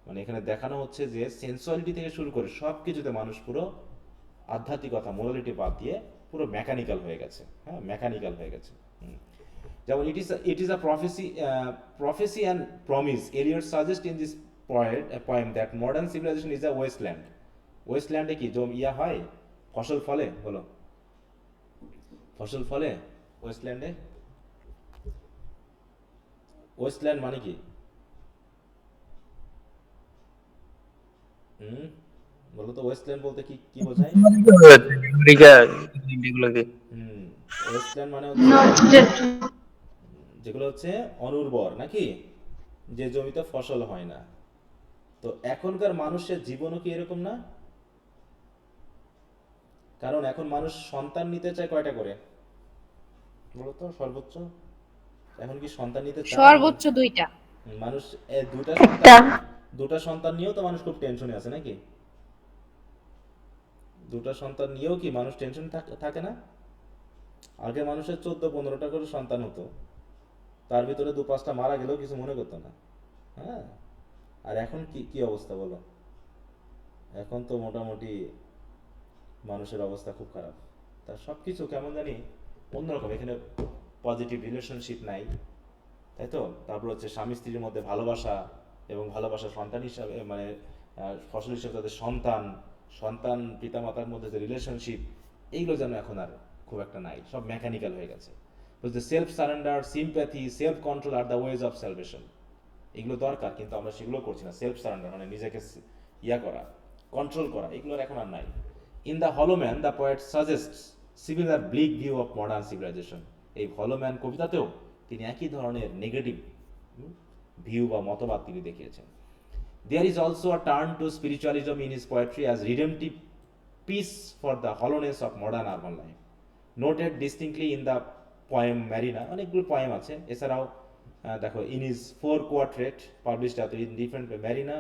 মানে এখানে দেখানো হচ্ছে যে সেন্সুয়ালিটি থেকে শুরু করে সব কিছুতে মানুষ পুরো আধ্যাত্মিকতা, মোরালিটি বাদ দিয়ে পুরো মেকানিক্যাল হয়ে গেছে। হ্যাঁ, মেকানিক্যাল হয়ে গেছে। যেমন it is a prophecy and promise. Eliot suggests in this poem that modern civilization is a wasteland. ওয়েস্টল্যান্ডে কি ইয়া হয়, ফসল ফলে, বলো ফসল ফলে ওয়েস্টল্যান্ডে? ওয়েস্টল্যান্ড মানে কি? বলো তো, ওয়েস্টল্যান্ড বলতে কি কি বোঝায়? আমেরিকা এগুলোকে ওয়েস্টল্যান্ড মানে নট হচ্ছে স্টেট। যেগুলো হচ্ছে অনুর্বর, নাকি যে জমিতে ফসল হয় না। তো এখনকার মানুষের জীবনও কি এরকম না? কারণ এখন মানুষ সন্তান নিতে চায় কয়টা করে বলো তো? সর্বোচ্চ এখন কি সন্তান নিতে চায়? সর্বোচ্চ 2টা। মানুষ দুটা সন্তান নিয়েও তো মানুষ খুব টেনশনে আছে, নাকি? দুটো সন্তান নিয়েও কি মানুষ টেনশন থাকে না? আগে মানুষের 14-15টা করে সন্তান হতো, তার ভিতরে 2-5টা মারা গেলেও কিছু মনে করতো না। হ্যাঁ, আর এখন কি কি অবস্থা বলো? এখন তো মোটামুটি মানুষের অবস্থা খুব খারাপ। তার সব কিছু কেমন জানি অন্যরকম, এখানে পজিটিভ রিলেশনশিপ নাই, তাই তো? তারপর হচ্ছে স্বামী স্ত্রীর মধ্যে ভালোবাসা, এবং ভালোবাসা সন্তান হিসাবে মানে ফসল হিসাবে তাদের সন্তান, সন্তান পিতামাতার মধ্যে যে রিলেশনশিপ, এইগুলো যেন এখন আর খুব একটা নাই, সব মেকানিক্যাল হয়ে গেছে। বলছে self surrender, sympathy, self control are the ways of salvation. এগুলো দরকার, কিন্তু আমরা সেগুলো করছি না। সেলফ সারেন্ডার মানে নিজেকে ইয়া করা, কন্ট্রোল করা, এগুলোর এখন আর নাই। ইন দ্য হলো man the poet suggests similar bleak view of modern civilization. এই হলো ম্যান কবিতাতেও তিনি একই ধরনের নেগেটিভ ভিউ বা মতবাদ তিনি দেখিয়েছেন। There is also a turn to spiritualism in his poetry as redemptive peace for the hollowness of modern urban life. Noted distinctly in the poem Marina, অনেকগুলো পোয়েম আছে। এছাড়াও দেখো in his 4 quartet published in different Marina,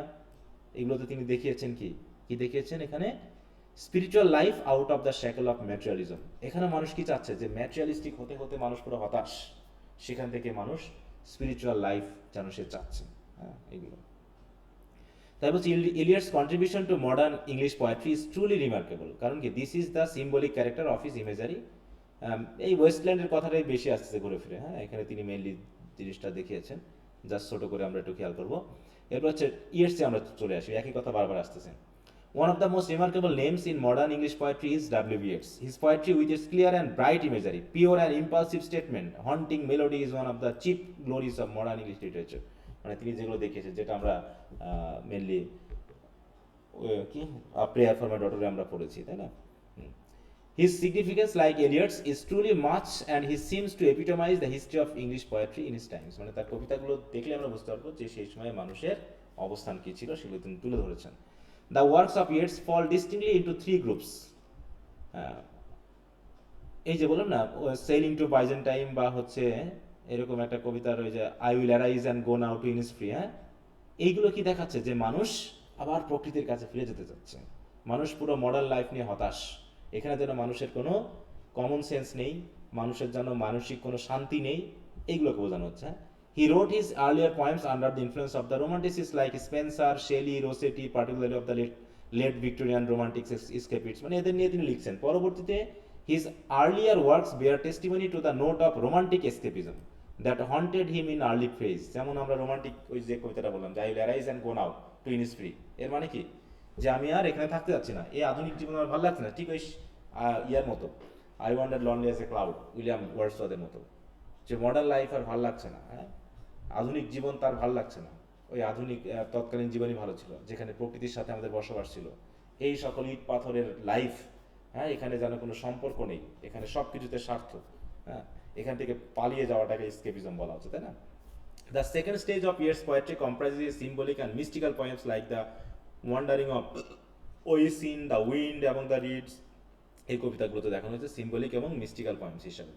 এগুলোতে তিনি দেখিয়েছেন কি কি দেখিয়েছেন এখানে spiritual life out of the shackle of materialism. এখানে মানুষ কি চাচ্ছে, যে ম্যাটেরিয়ালিস্টিক হতে হতে মানুষ পুরো হতাশ, সেখান থেকে মানুষ স্পিরিচুয়াল লাইফ যেন সে চাচ্ছে। হ্যাঁ, এগুলো তাই বলছি Eliot's contribution to modern English poetry is truly remarkable. কারণ কি this is the symbolic character of his imagery. এই ওয়েস্টল্যান্ডের কথাটাই বেশি আসতেছে ঘুরে ফিরে। হ্যাঁ, এখানে তিনি মেইনলি জিনিসটা দেখিয়েছেন, জাস্ট ছোট করে আমরা একটু খেয়াল করবো। এরপর হচ্ছে ইয়েটসে আমরা চলে আসি, একই কথা বারবার আসতেছে। One of the most remarkable names in modern English poetry is W.B. Yeats. His poetry, with its clear and bright imagery, pure and impulsive statement, haunting melody, is one of the chief glories of modern English literature. মানে তিনি যেগুলো দেখিয়েছেন, যেটা আমরা mainly কি prayer for my ডটারে আমরা পড়েছি, তাই না? His significance, like Eliot's, is truly much, and he seems to epitomize the history of English poetry in his times. মানে তার কবিতাগুলো দেখলে আমরা বুঝতে পারবো যে সেই সময় মানুষের অবস্থান কি ছিল, সেগুলো তিনি তুলে ধরেছেন। The works of Yeats fall distinctly into 3 groups. এই যে বললাম না, সেলিং টু বাইজেন্টাইন বা হচ্ছে এরকম একটা কবিতার ওই যে I will arise and go now to Innisfree. হ্যাঁ, এইগুলো কি দেখাচ্ছে, যে মানুষ আবার প্রকৃতির কাছে ফিরে যেতে চাচ্ছে, মানুষ পুরো মডার্ন লাইফ নিয়ে হতাশ, এখানে যেন মানুষের কোনো কমন সেন্স নেই, মানুষের যেন মানসিক কোনো শান্তি নেই, এইগুলোকে বোঝানো হচ্ছে। He wrote his earlier poems under the influence of the romanticists like Spenser, Shelley, Rossetti, particularly of the late Victorian romantic escapists, মানে এদের নিয়ে তিনি লিখছেন। পরবর্তীতে his earlier works bear testimony to the note of romantic escapism that haunted him in early phase. যেমন আমরা romantic ওই যে কবিতাটা বললাম, I will arise and go now to Innisfree, এর মানে কি, যে আমি আর এখানে থাকতে যাচ্ছি না, এই আধুনিক জীবন আমার ভালো লাগছে না। ঠিক ওই ইয়ার মতো, I wandered lonely as a cloud, William ওয়ার্ডসওয়ার্থের মতো, যে মডার্ন লাইফ আর ভালো লাগছে না। হ্যাঁ, আধুনিক জীবন তার ভালো লাগছে না, ওই আধুনিক তৎকালীন জীবনই ভালো ছিল, যেখানে প্রকৃতির সাথে আমাদের বসবাস ছিল। এই সকল ইট পাথরের লাইফ, হ্যাঁ, এখানে যেন কোনো সম্পর্ক নেই, এখানে সব কিছুতে স্বার্থ। হ্যাঁ, এখান থেকে পালিয়ে যাওয়াটাকে এসকেপিজম বলা হচ্ছে, তাই না? The second stage of Yeats' poetry comprises symbolic and mystical poems like the Wandering of Oisin, The Wind Among the Reeds। এই কবিতাগুলোতে দেখানো হয়েছে সিম্বলিক এবং মিস্টিক্যাল পয়েমস হিসাবে।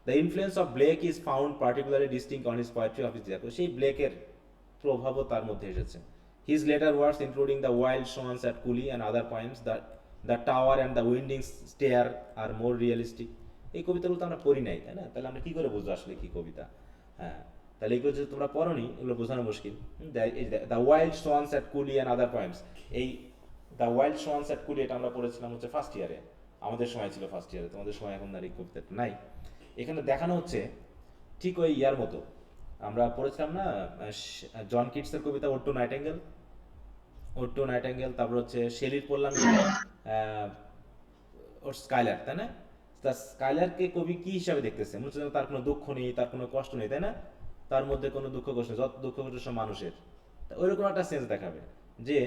The influence of Blake is found particularly distinct on his poetry of his দেখো, সেই ব্লেকের প্রভাবও তার মধ্যে এসেছে। His later works including the wild swans at Coole and other poems, the tower and the winding stair are more realistic. এই কবিতাগুলো তো আমরা পড়ি নাই, তাই না? তাহলে আমরা কি করে বুঝবো আসলে কি কবিতা? হ্যাঁ, তাহলে এগুলো যদি তোমরা পড়োনি, এগুলো বোঝানো মুশকিল। The wild swans at Coole and other poems, এই দ্য ওয়াইল্ড সোয়ান্স অ্যাট কুলি এটা আমরা পড়েছিলাম হচ্ছে ফার্স্ট ইয়ারে, আমাদের সময় ছিল ফার্স্ট ইয়ারে, তোমাদের সময় এখন আর এই কবিতাটা নাই। এখানে দেখানো হচ্ছে ঠিক ওই ইয়ার মতো, আমরা পড়েছিলাম না জন কিটসের কবিতা ode to nightingale, ode to nightingale, তারপর হচ্ছে শেলির পড়লাম ওর স্কাইলার, তাই না? তা স্কাইলারকে কবি কি হিসাবে দেখতেছে, মনে হচ্ছে তার কোনো দুঃখ নেই, তার কোনো কষ্ট নেই, তাই না? তার মধ্যে কোনো দুঃখ কষ্ট নেই, যত দুঃখ কষ্ট সব মানুষের, ওইরকম একটা সেন্স দেখাবে, যে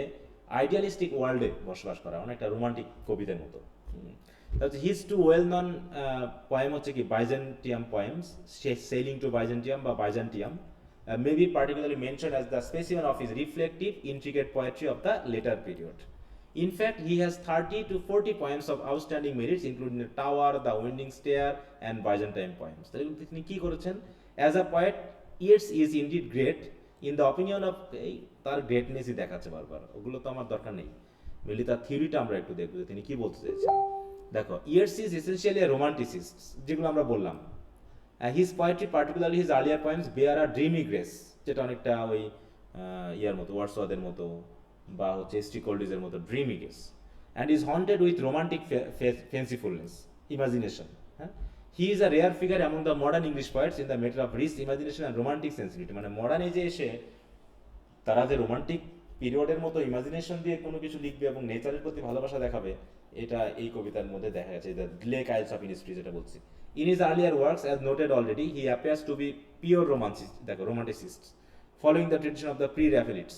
আইডিয়ালিস্টিক ওয়ার্ল্ডে বসবাস করা, অনেকটা রোমান্টিক কবিদের মতো। His two well known poem হচ্ছে কি Byzantium poems, sailing to Byzantium বা Byzantium, may be particularly mentioned as the specimen of his reflective, intricate poetry of the later period. In fact, he has 30 to 40 poems of outstanding merits, including the Tower, the Winding Stair, and Byzantine poems. তাহলে তিনি কি করেছেন? As a poet, Yeats is indeed great in the opinion of, তার গ্রেটনেসই দেখাচ্ছে বারবার, ওগুলো তো আমার দরকার নেই। মেনলি তার থিওরিটা আমরা একটু দেখবো যে তিনি কি বলতে চাইছেন। দেখো, Yeats is essentially a romanticist, যেগুলো আমরা বললাম। His poetry, particularly his earlier poems, bear a dreamy grace, যেটা অনেকটা ওই ইয়ার মতো, ওয়ার্ডসওয়ার্থের মতো বা হচ্ছে এসটি কোল্ডিজের মতো dreamy grace, and is haunted with romantic fancifulness, imagination. হ্যাঁ, he is a rare figure among the modern English poets in the matter of rich imagination and romantic sensitivity. মানে মডার্ন এজে এসে তারা যে রোমান্টিক পিরিয়ডের মতো ইমাজিনেশন দিয়ে কোনো কিছু লিখবে এবং নেচারের প্রতি ভালোবাসা দেখাবে, এটা এই কবিতার মধ্যে দেখা গেছে। The lake isles of Innisfree যেটা বলছি। In his earlier works, as noted already, he appears to be pure romancist, দেখো romanticist, following the tradition of the pre-Raphaelites.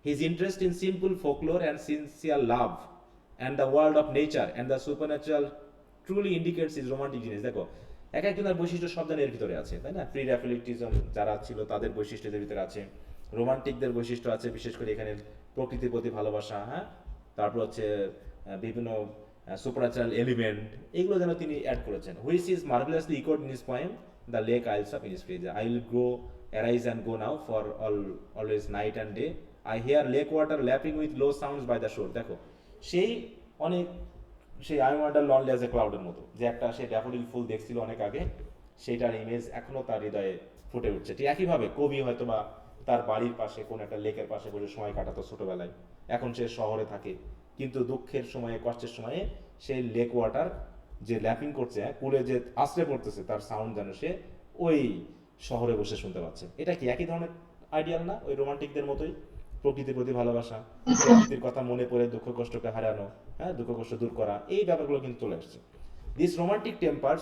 His interest in simple folklore and sincere love and the world of nature and the supernatural truly indicates his romantic genius. দেখো, এক একজনের বৈশিষ্ট্য সব এর ভিতরে আছে, তাই না? প্রি র্যাফেলিটিজম যারা ছিল তাদের বৈশিষ্ট্যের ভিতরে আছে, রোমান্টিকদের বৈশিষ্ট্য আছে, বিশেষ করে এখানে প্রকৃতির প্রতি ভালোবাসা, হ্যাঁ, তারপর হচ্ছে বিভিন্ন সুপারন্যাচারাল এলিমেন্ট, এগুলো যেন তিনি অ্যাড করেছেন। Which is marvellously echoed in his poem the lake isles of Innisfree. I will grow, arise and go now for always night and day. I hear lake water lapping with low sounds by the shore. দেখো, সেই অনেক সেই I wander lonely as a ক্লাউডের মতো, যে একটা সে daffodil ফুল দেখছিল অনেক আগে, সেইটার ইমেজ এখনো তার হৃদয়ে ফুটে উঠছে। ঠিক একইভাবে কবি হয়তো বা তার বাড়ির পাশে কোন একটা লেকের পাশে বসে সময় কাটাতো ছোটবেলায়, এখন সে শহরে থাকে, কিন্তু দুঃখের সময়ে, কষ্টের সময়ে সেই লেক ওয়াটার যে ল্যাপিং করছে, কুলে যে আশ্রে পড়তেছে, তার সাউন্ড যেন সে ওই শহরে বসে শুনতে পাচ্ছে। এটা কি একই ধরনের আইডিয়াল না? ওই রোমান্টিকদের মতোই, প্রকৃতির প্রতি ভালোবাসা, প্রকৃতির কথা মনে পড়ে দুঃখ কষ্টকে হারানো, হ্যাঁ, দুঃখ কষ্ট দূর করা, এই ব্যাপারগুলো কিন্তু চলে আসছে। This romantic temper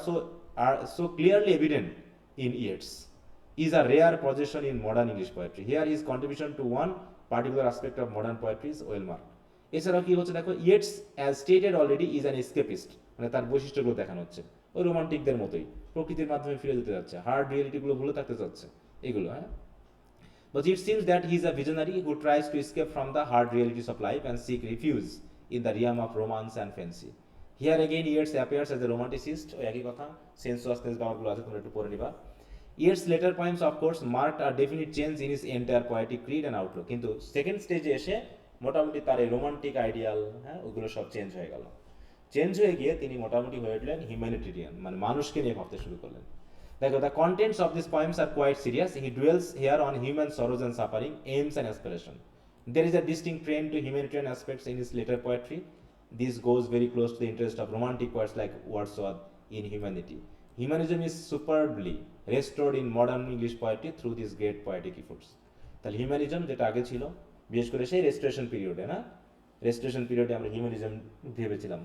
so clearly evident in Yeats is a rare possession in modern English poetry. Here his contribution to one particular aspect of modern poetry is well marked. এছাড়াও কি হচ্ছে দেখো, Yeats as stated already is an escapist, মানে তার বৈশিষ্ট্যগুলো দেখানো হচ্ছে ওই রোমান্টিকদের মতোই, প্রকৃতির মাধ্যমে ফিরে যেতে যাচ্ছে, হার্ড রিয়েলিটিগুলো ভুলে থাকতে চাচ্ছে, এগুলো, হ্যাঁ। But it seems that he is a visionary who tries to escape from the hard realities of life and seek refuge in the realm of romance and fancy. Here again Yeats appears as a romanticist, ওই একই কথা, সেন্সুয়াসনেস ব্যাপারগুলো আছে, তোমরা একটু পড়ে নিবা। Yeats' later poems of course marked a definite change in his entire poetic creed and outlook, কিন্তু সেকেন্ড স্টেজে এসে মোটামুটি তার এই রোমান্টিক আইডিয়াল, হ্যাঁ, ওগুলো সব চেঞ্জ হয়ে গেল। চেঞ্জ হয়ে গিয়ে তিনি মোটামুটি হয়ে উঠলেন হিউম্যানিটেরিয়ান, মানে মানুষকে নিয়ে ভাবতে শুরু করলেন। দেখো, the contents of this poems are quite serious. He dwells here on human sorrows and suffering, aims and aspiration. There is a distinct trend to humanitarian aspects in his later poetry. This goes very close to the interest of romantic poets like Wordsworth in humanity. Humanism is superbly restored in modern English poetry through these great poetic efforts. তাহলে humanism যেটা আগে ছিল, বিশেষ করে সেই restoration পিরিয়ডে, না, restoration পিরিয়ডে আমরা হিউম্যানিজম ভেবেছিলাম,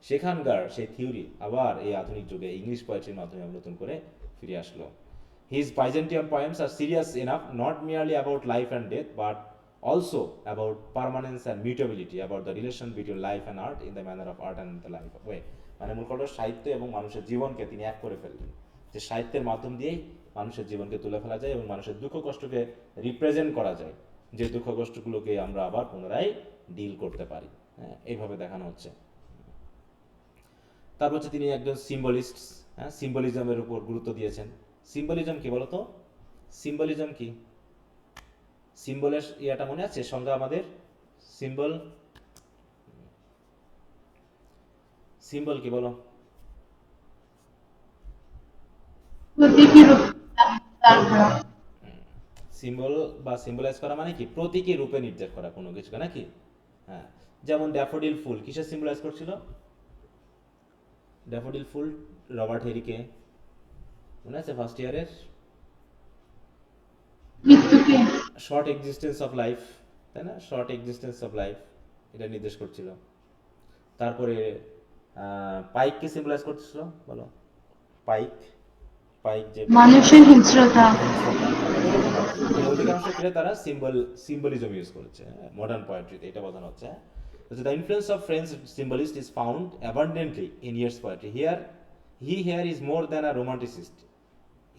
সেখানকার সেই থিওরি আবার এই আধুনিক যুগে ইংলিশ পোয়েট্রির মাধ্যমে নতুন করে ফিরে আসলো। His Byzantium poems R serious enough, not merely about life and death, but also about permanence and mutability, about the relation between life and art in the manner of art and the life way. মানে মূল কথা, সাহিত্য এবং মানুষের জীবনকে তিনি এক করে ফেললেন, যে সাহিত্যের মাধ্যম দিয়েই মানুষের জীবনকে তুলে ফেলা যায় এবং মানুষের দুঃখ কষ্টকে রিপ্রেজেন্ট করা যায়, যে দুঃখ কষ্টগুলোকে আমরা আবার পুনরায় ডিল করতে পারি, হ্যাঁ, এইভাবে দেখানো হচ্ছে। তারপর হচ্ছে তিনি একজন সিম্বলিস্ট, হ্যাঁ, সিম্বলিজমের উপর গুরুত্ব দিয়েছেন। সিম্বলিজম কি বলতো? সিম্বলিজম কি? সিম্বলের ইয়াটা মনে আছে সংজ্ঞা আমাদের? সিম্বল, সিম্বল কি বলো? সিম্বল বা সিম্বলাইজ করা মানে কি? প্রতীকী রূপে নির্দেশ করা কোনো কিছুকে, নাকি? হ্যাঁ, যেমন ড্যাফোডিল ফুল কিসে সিম্বলাইজ করছিল? ড্যাফোডিল ফুল রবার্ট হেরিকে মনে আছে ফার্স্ট ইয়ারের? শর্ট এক্সিস্টেন্স অফ লাইফ, তাই না? শর্ট এক্সিস্টেন্স অফ লাইফ এটা নির্দেশ করছিল। তারপরে পাইককে সিম্বলাইজ করছিল, বলো পাইক। পাইক যে মানুষের হিংস্রতা, অধিকাংশ ক্ষেত্রে তারা সিম্বলিজম ইউজ করেছে মডার্ন পোয়েট্রিতে, এটা বোঝানো হচ্ছে। The influence of French symbolists is found abundantly in Yeats' poetry. Here is more than a romanticist.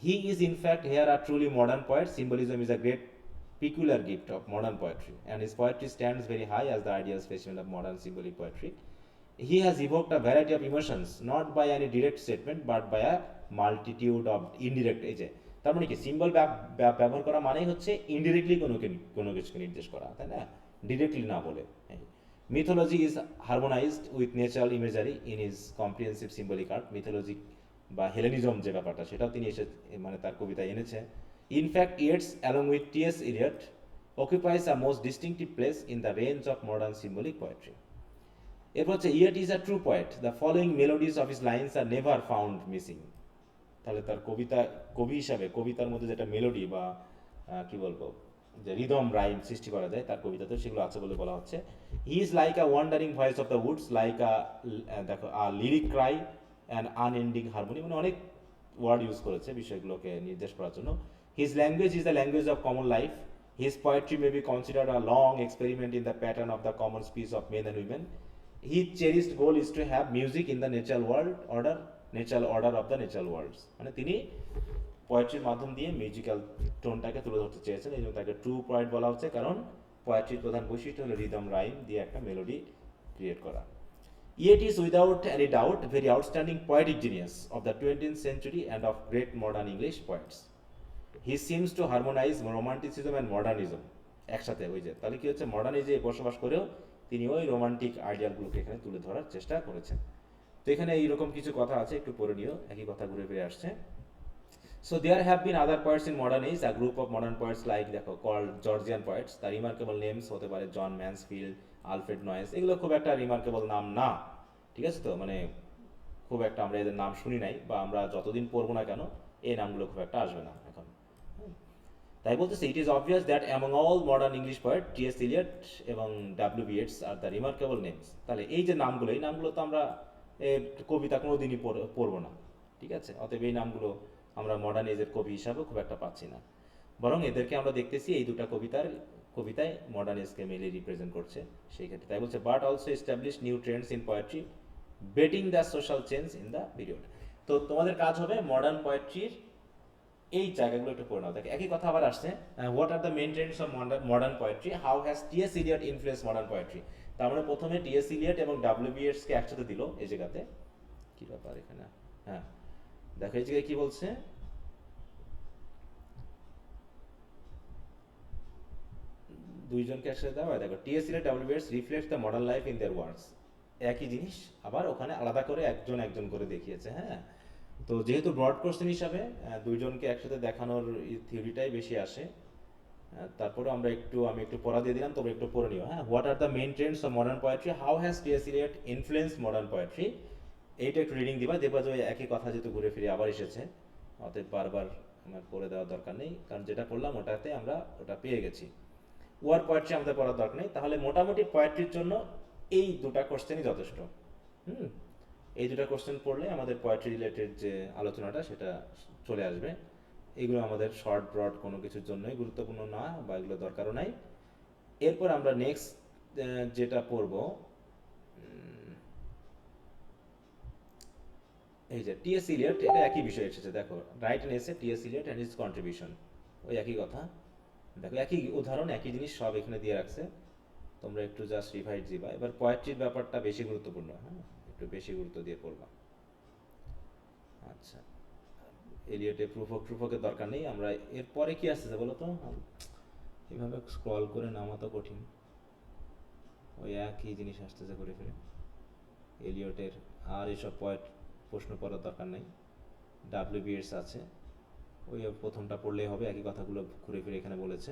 He is in fact here a truly modern poet. Symbolism is a great peculiar gift of modern poetry, and his poetry stands very high as the ideal specimen of modern symbolic poetry. He has evoked a variety of emotions, not by any direct statement, but by a multitude of indirect এই যে, তার মানে কি symbol ব্যবহার করা মানেই হচ্ছে indirectly কোনো কিছুকে নির্দেশ করা, তাই না? ডিরেক্টলি না বলে। Mythology is harmonized with natural imagery in his comprehensive symbolic art. Mythology বা হেলেনিজম যে ব্যাপারটা সেটাও তিনি মানে তার কবিতায় এনেছে। In fact Yeats along with TS Eliot occupies a most distinctive place in the range of modern symbolic poetry. এরপর হচ্ছে Yeats is a true poet, the following melodies of his lines are never found missing. তাহলে তার কবি হিসাবে কবিতার মধ্যে যেটা melody বা কি বলবো যে রিদম রাইম সৃষ্টি করা যায় তার কবিতাতে সেগুলো আছে বলে বলা হচ্ছে। He is like a wandering voice of the woods, like দেখো a lyric cry and unending harmony, মানে অনেক ওয়ার্ড ইউজ করেছে বিষয়গুলোকে নির্দেশ করার জন্য। His language is the language of common life, his poetry may be considered a long experiment in the pattern of the common speech of men and women. His cherished goal is to have music in the natural order of the natural worlds. মানে তিনি পোয়েট্রির মাধ্যম দিয়ে musical টোনটাকে তুলে ধরতে চেয়েছেন, এই জন্য তাকে ট্রু পোয়েট বলা হচ্ছে, কারণ পোয়েট্রির প্রধান বৈশিষ্ট্য হলো রিদম রাইম দিয়ে একটা মেলোডি ক্রিয়েট করা। Yet is without any doubt very outstanding poetic genius of the 20th century and of great modern English poets. He seems to harmonize romanticism and modernism একসাথে। ওই যে তাহলে কি হচ্ছে, মডার্নিজে বসবাস করেও তিনি ওই রোমান্টিক আইডিয়ালগুলোকে এখানে তুলে ধরার চেষ্টা করেছেন। তো এখানে এইরকম কিছু কথা আছে, একটু পড়ে নিও, একই কথা ঘুরে ফিরে আসছে। So there have been other poets in modern age, a group of modern poets like দেখো কল্ড জর্জিয়ান পোয়েটস। তার রিমার্কেবল নেমস হতে পারে জন ম্যান্সফিল্ড, আলফ্রেড নয়েস। এগুলো খুব একটা রিমার্কেবল নাম না, ঠিক আছে? তো মানে খুব একটা আমরা এদের নাম শুনি নাই, বা আমরা যতদিন পড়বো না কেন এই নামগুলো খুব একটা আসবে না এখন। তাই বলতেছে it is obvious that among all modern English poet T S Eliot এবং W B. Yeats are the remarkable names. তাহলে এই যে নামগুলো, এই নামগুলো তো আমরা কবিতা কোনো দিনই পড়বো না, ঠিক আছে? অতএব এই নামগুলো আমরা মডার্ন এজের কবি হিসাবে খুব একটা পাচ্ছি না, বরং এদেরকে আমরা দেখতেছি এই দুটা কবিতায় মডার্ন এজকে মেলে রিপ্রেজেন্ট করছে সেই ক্ষেত্রে। তাই বলছে but also establish new trends in poetry betting the social change in the period. তো তোমাদের কাজ হবে মডার্ন পোয়েট্রির এই জায়গাগুলো একটু পড়ে নাও। দেখে একই কথা আবার আসছে, what are the main trends of modern poetry, how has TS Eliot influence modern poetry. তার মানে প্রথমে টিএস ইলিয়ট এবং ডাব্লিউ.বি. ইয়েটসকে একসাথে দিল এই জায়গাতে। কি ব্যাপার এখানে, হ্যাঁ দেখো এই জায়গায় কি বলছে, দুইজনকে একসাথে দেওয়া হয়। দেখো T S Eliot W B. Yeats reflects the modern life in their words. একই জিনিস আবার ওখানে আলাদা করে একজন করে দেখিয়েছে। হ্যাঁ, তো যেহেতু ব্রড কোশ্চেন হিসাবে দুইজনকে একসাথে দেখানোর থিওরিটাই বেশি আসে। তারপরে আমি একটু পড়া দিয়ে দিলাম, তোমরা একটু পড়ে নিও। হ্যাঁ, what are the main trends of modern poetry, how has TS Eliot influence modern poetry. এইটা একটু রিডিং দিবা, দেখবা যে একই কথা যেহেতু ঘুরে ফিরে আবার এসেছে, অতএব বারবার আমার পড়ে দেওয়ার দরকার নেই, কারণ যেটা পড়লাম ওটাতে আমরা ওটা পেয়ে গেছি। ওয়ার পোয়েট্রি আমাদের পড়ার দরকার নেই। তাহলে মোটামুটি পোয়েট্রির জন্য এই দুটা কোশ্চেনই যথেষ্ট। এই দুটা কোশ্চেন পড়লে আমাদের পোয়েট্রি রিলেটেড যে আলোচনাটা সেটা চলে আসবে। এগুলো আমাদের শর্ট ব্রড কোনো কিছুর জন্যই গুরুত্বপূর্ণ না, বা এগুলো দরকারও নাই। এরপর আমরা নেক্সট যেটা পড়ব, এই যে টিএস ইলিয়ট, এটা একই বিষয় এসেছে। দেখো write an essay TS Eliot and his contribution, ওই একই কথা। দেখো একই উদাহরণ, একই জিনিস সব এখানে দিয়ে রাখছে, তোমরা একটু জাস্ট রিভাইজ দিবা। এবার পোয়েট্রির ব্যাপারটা বেশি গুরুত্বপূর্ণ, হ্যাঁ একটু বেশি গুরুত্ব দিয়ে পড়বা। আচ্ছা, এলিয়টে প্রুফকের দরকার নেই। আমরা এরপরে কি আসছে বলো তো, এভাবে স্ক্রল করে নামা তো কঠিন, ওই একই জিনিস আসতেছে ঘুরে ফিরে। এলিয়টের আর এসব প্রশ্ন পড়ার দরকার নেই। ডাব্লিউ.বি. ইয়েটস আছে, ওই প্রথমটা পড়লেই হবে, একই কথাগুলো ঘুরে ফিরে এখানে বলেছে।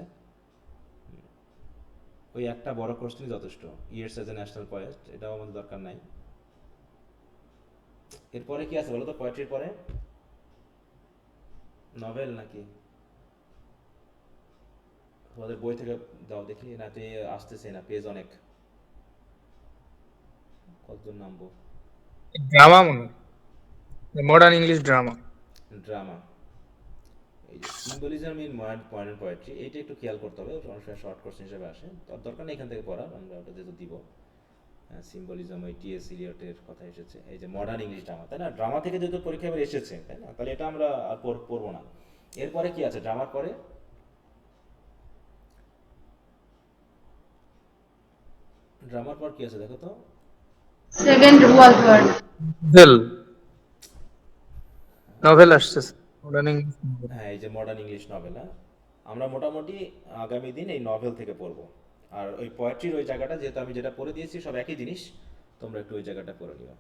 ওই একটা বড় কোশ্চেনই যথেষ্ট, Yeats as a national poet, এটাও আমাদের দরকার নাই। এরপরে কি আছে বলো তো, পোয়েট্রির পরে নভেল নাকি তোমাদের বই থেকে দাও দেখি, না তো আসতেছে না, পেজ অনেক, কতজন নামবো। ড্রামা মনে হয়, মডার্ন ইংলিশ ড্রামা। এই যে সিম্বলিজম ইন মডার্ন পোয়েট্রি, এইটা একটু খেয়াল করতে হবে, অনেক সময় শর্ট কোশ্চেন হিসেবে আসে, তার দরকার নেই এখান থেকে পড়ার, আমরা ওটা যেহেতু দিব। সিম্বলিজম ওই টিএস ইলিয়টের কথা এসেছে। এই যে মডার্ন ইংলিশ ড্রামা, তাই না? ড্রামা থেকে যেহেতু পরীক্ষা এবার এসেছে, তাই না? তাহলে এটা আমরা আর পড়বো না। এরপরে কি আছে ড্রামার পরে, ড্রামার পর কি আছে দেখো তো, সেকেন্ড ওয়ার্ল্ড ওয়ার। নভেল আসছে মডার্ন ইংলিশ। হ্যাঁ এই যে মডার্ন ইংলিশ নভেল। হ্যাঁ, আমরা মোটামুটি আগামী দিন এই নভেল থেকে পড়বো। আর ওই পোয়েট্রির ওই জায়গাটা যেহেতু আমি যেটা পড়ে দিয়েছি সব একই জিনিস, তোমরা একটু ওই জায়গাটা পড়ে নিও।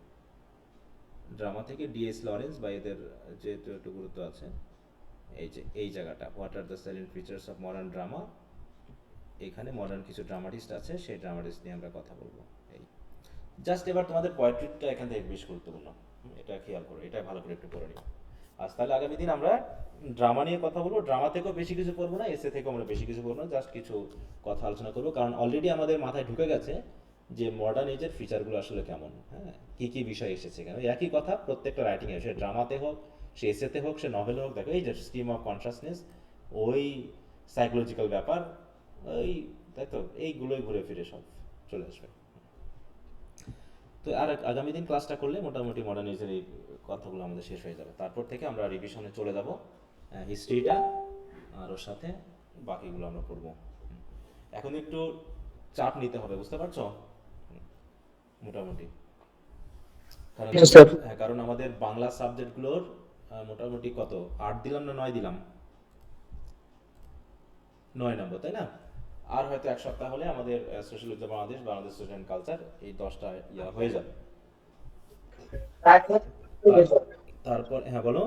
ড্রামা থেকে ডিএস লরেন্স বা এদের যেহেতু একটু গুরুত্ব আছে, এই যে এই জায়গাটা, what are the silent features of modern drama, এখানে মডার্ন কিছু ড্রামাটিস্ট আছে, সেই ড্রামাটিস্ট নিয়ে আমরা কথা বলবো। এই জাস্ট এবার তোমাদের পোয়েট্রিটা এখান থেকে বেশ গুরুত্বপূর্ণ, এটা খেয়াল করো, এটা ভালো করে একটু পড়ে নিও। আজ তাহলে আগামী দিন আমরা ড্রামা নিয়ে কথা বলবো। ড্রামা থেকেও বেশি কিছু পড়বো না, এসে থেকেও আমরা বেশি কিছু পড়বো না, জাস্ট কিছু কথা আলোচনা করবো, কারণ অলরেডি আমাদের মাথায় ঢুকে গেছে যে মডার্ন এজের ফিচারগুলো আসলে কেমন, হ্যাঁ, কী কী বিষয় এসেছে কেন, একই কথা প্রত্যেকটা রাইটিংয়ে, সে ড্রামাতে হোক, সে এসেতে হোক, সে নভেলে হোক, দেখো এই যে স্ট্রিম অফ কনসাসনেস, ওই সাইকোলজিক্যাল ব্যাপার, ওই তাই তো, এইগুলোই ঘুরে ফিরে সব চলে আসবে। তো আর আগামী দিন ক্লাসটা করলে মোটামুটি মডার্ন এজের এই কথাগুলো আমাদের শেষ হয়ে যাবে। তারপর থেকে আমরা রিভিশনে চলে যাব, হিস্ট্রিটা আর ওর সাথে বাকিগুলো আমরা পড়বো। এখন একটু চাপ নিতে হবে, বুঝতে পারছো, মোটামুটি, কারণ Yes, sir. হ্যাঁ, কারণ আমাদের বাংলা সাবজেক্টগুলোর মোটামুটি কত 8 দিলাম না 9 দিলাম, 9 নম্বর, তাই না? আর হয়তো এক সপ্তাহ হলে আমাদের socialism Bangladesh, Bangladesh social and culture, এই 10টা ইয়া হয়ে যাবে। তারপর হ্যাঁ বলো।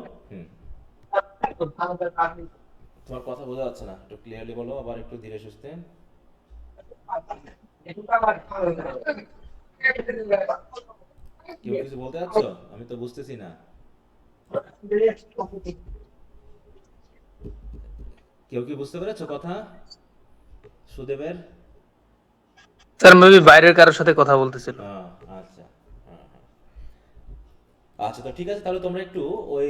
তোমার কথা বোঝা যাচ্ছে না, একটু ক্লিয়ারলি বলো, আবার একটু ধীরে সুস্থে। কেউ কিছু বলতে যাচ্ছ? আমি তো বুঝতেছি না। কেউ কি বুঝতে পেরেছো কথা সুদেবের? স্যার মেবি বাইরের কারোর সাথে কথা বলতেছিল। আচ্ছা, হ্যাঁ, হ্যাঁ। আচ্ছা, তো ঠিক আছে, তাহলে তোমরা একটু ওই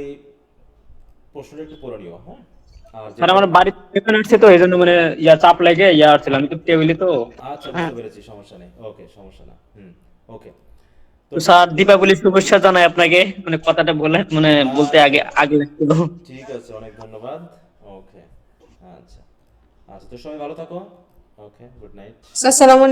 প্রশ্নটা একটু পড়ে নিও, হ্যাঁ। আর স্যার আমার বাড়িতে পেমেন্ট আসছে তো এই জন্য মানে চাপ লাগে ছিল, আমি তো টেবিলে তো। আচ্ছা, বুঝতে পেরেছি, সমস্যা নেই, ওকে, সমস্যা না, ওকে। তো স্যার দীপাবলির শুভেচ্ছা জানাই আপনাকে, মানে কথাটা বলে মানে বলতে আগে আগে লাগছিল। ঠিক আছে, অনেক ধন্যবাদ, ওকে। আচ্ছা আচ্ছা, তো সবাই ভালো থাকো, ওকে, গুড নাইট। আসসালামু আলাইকুম।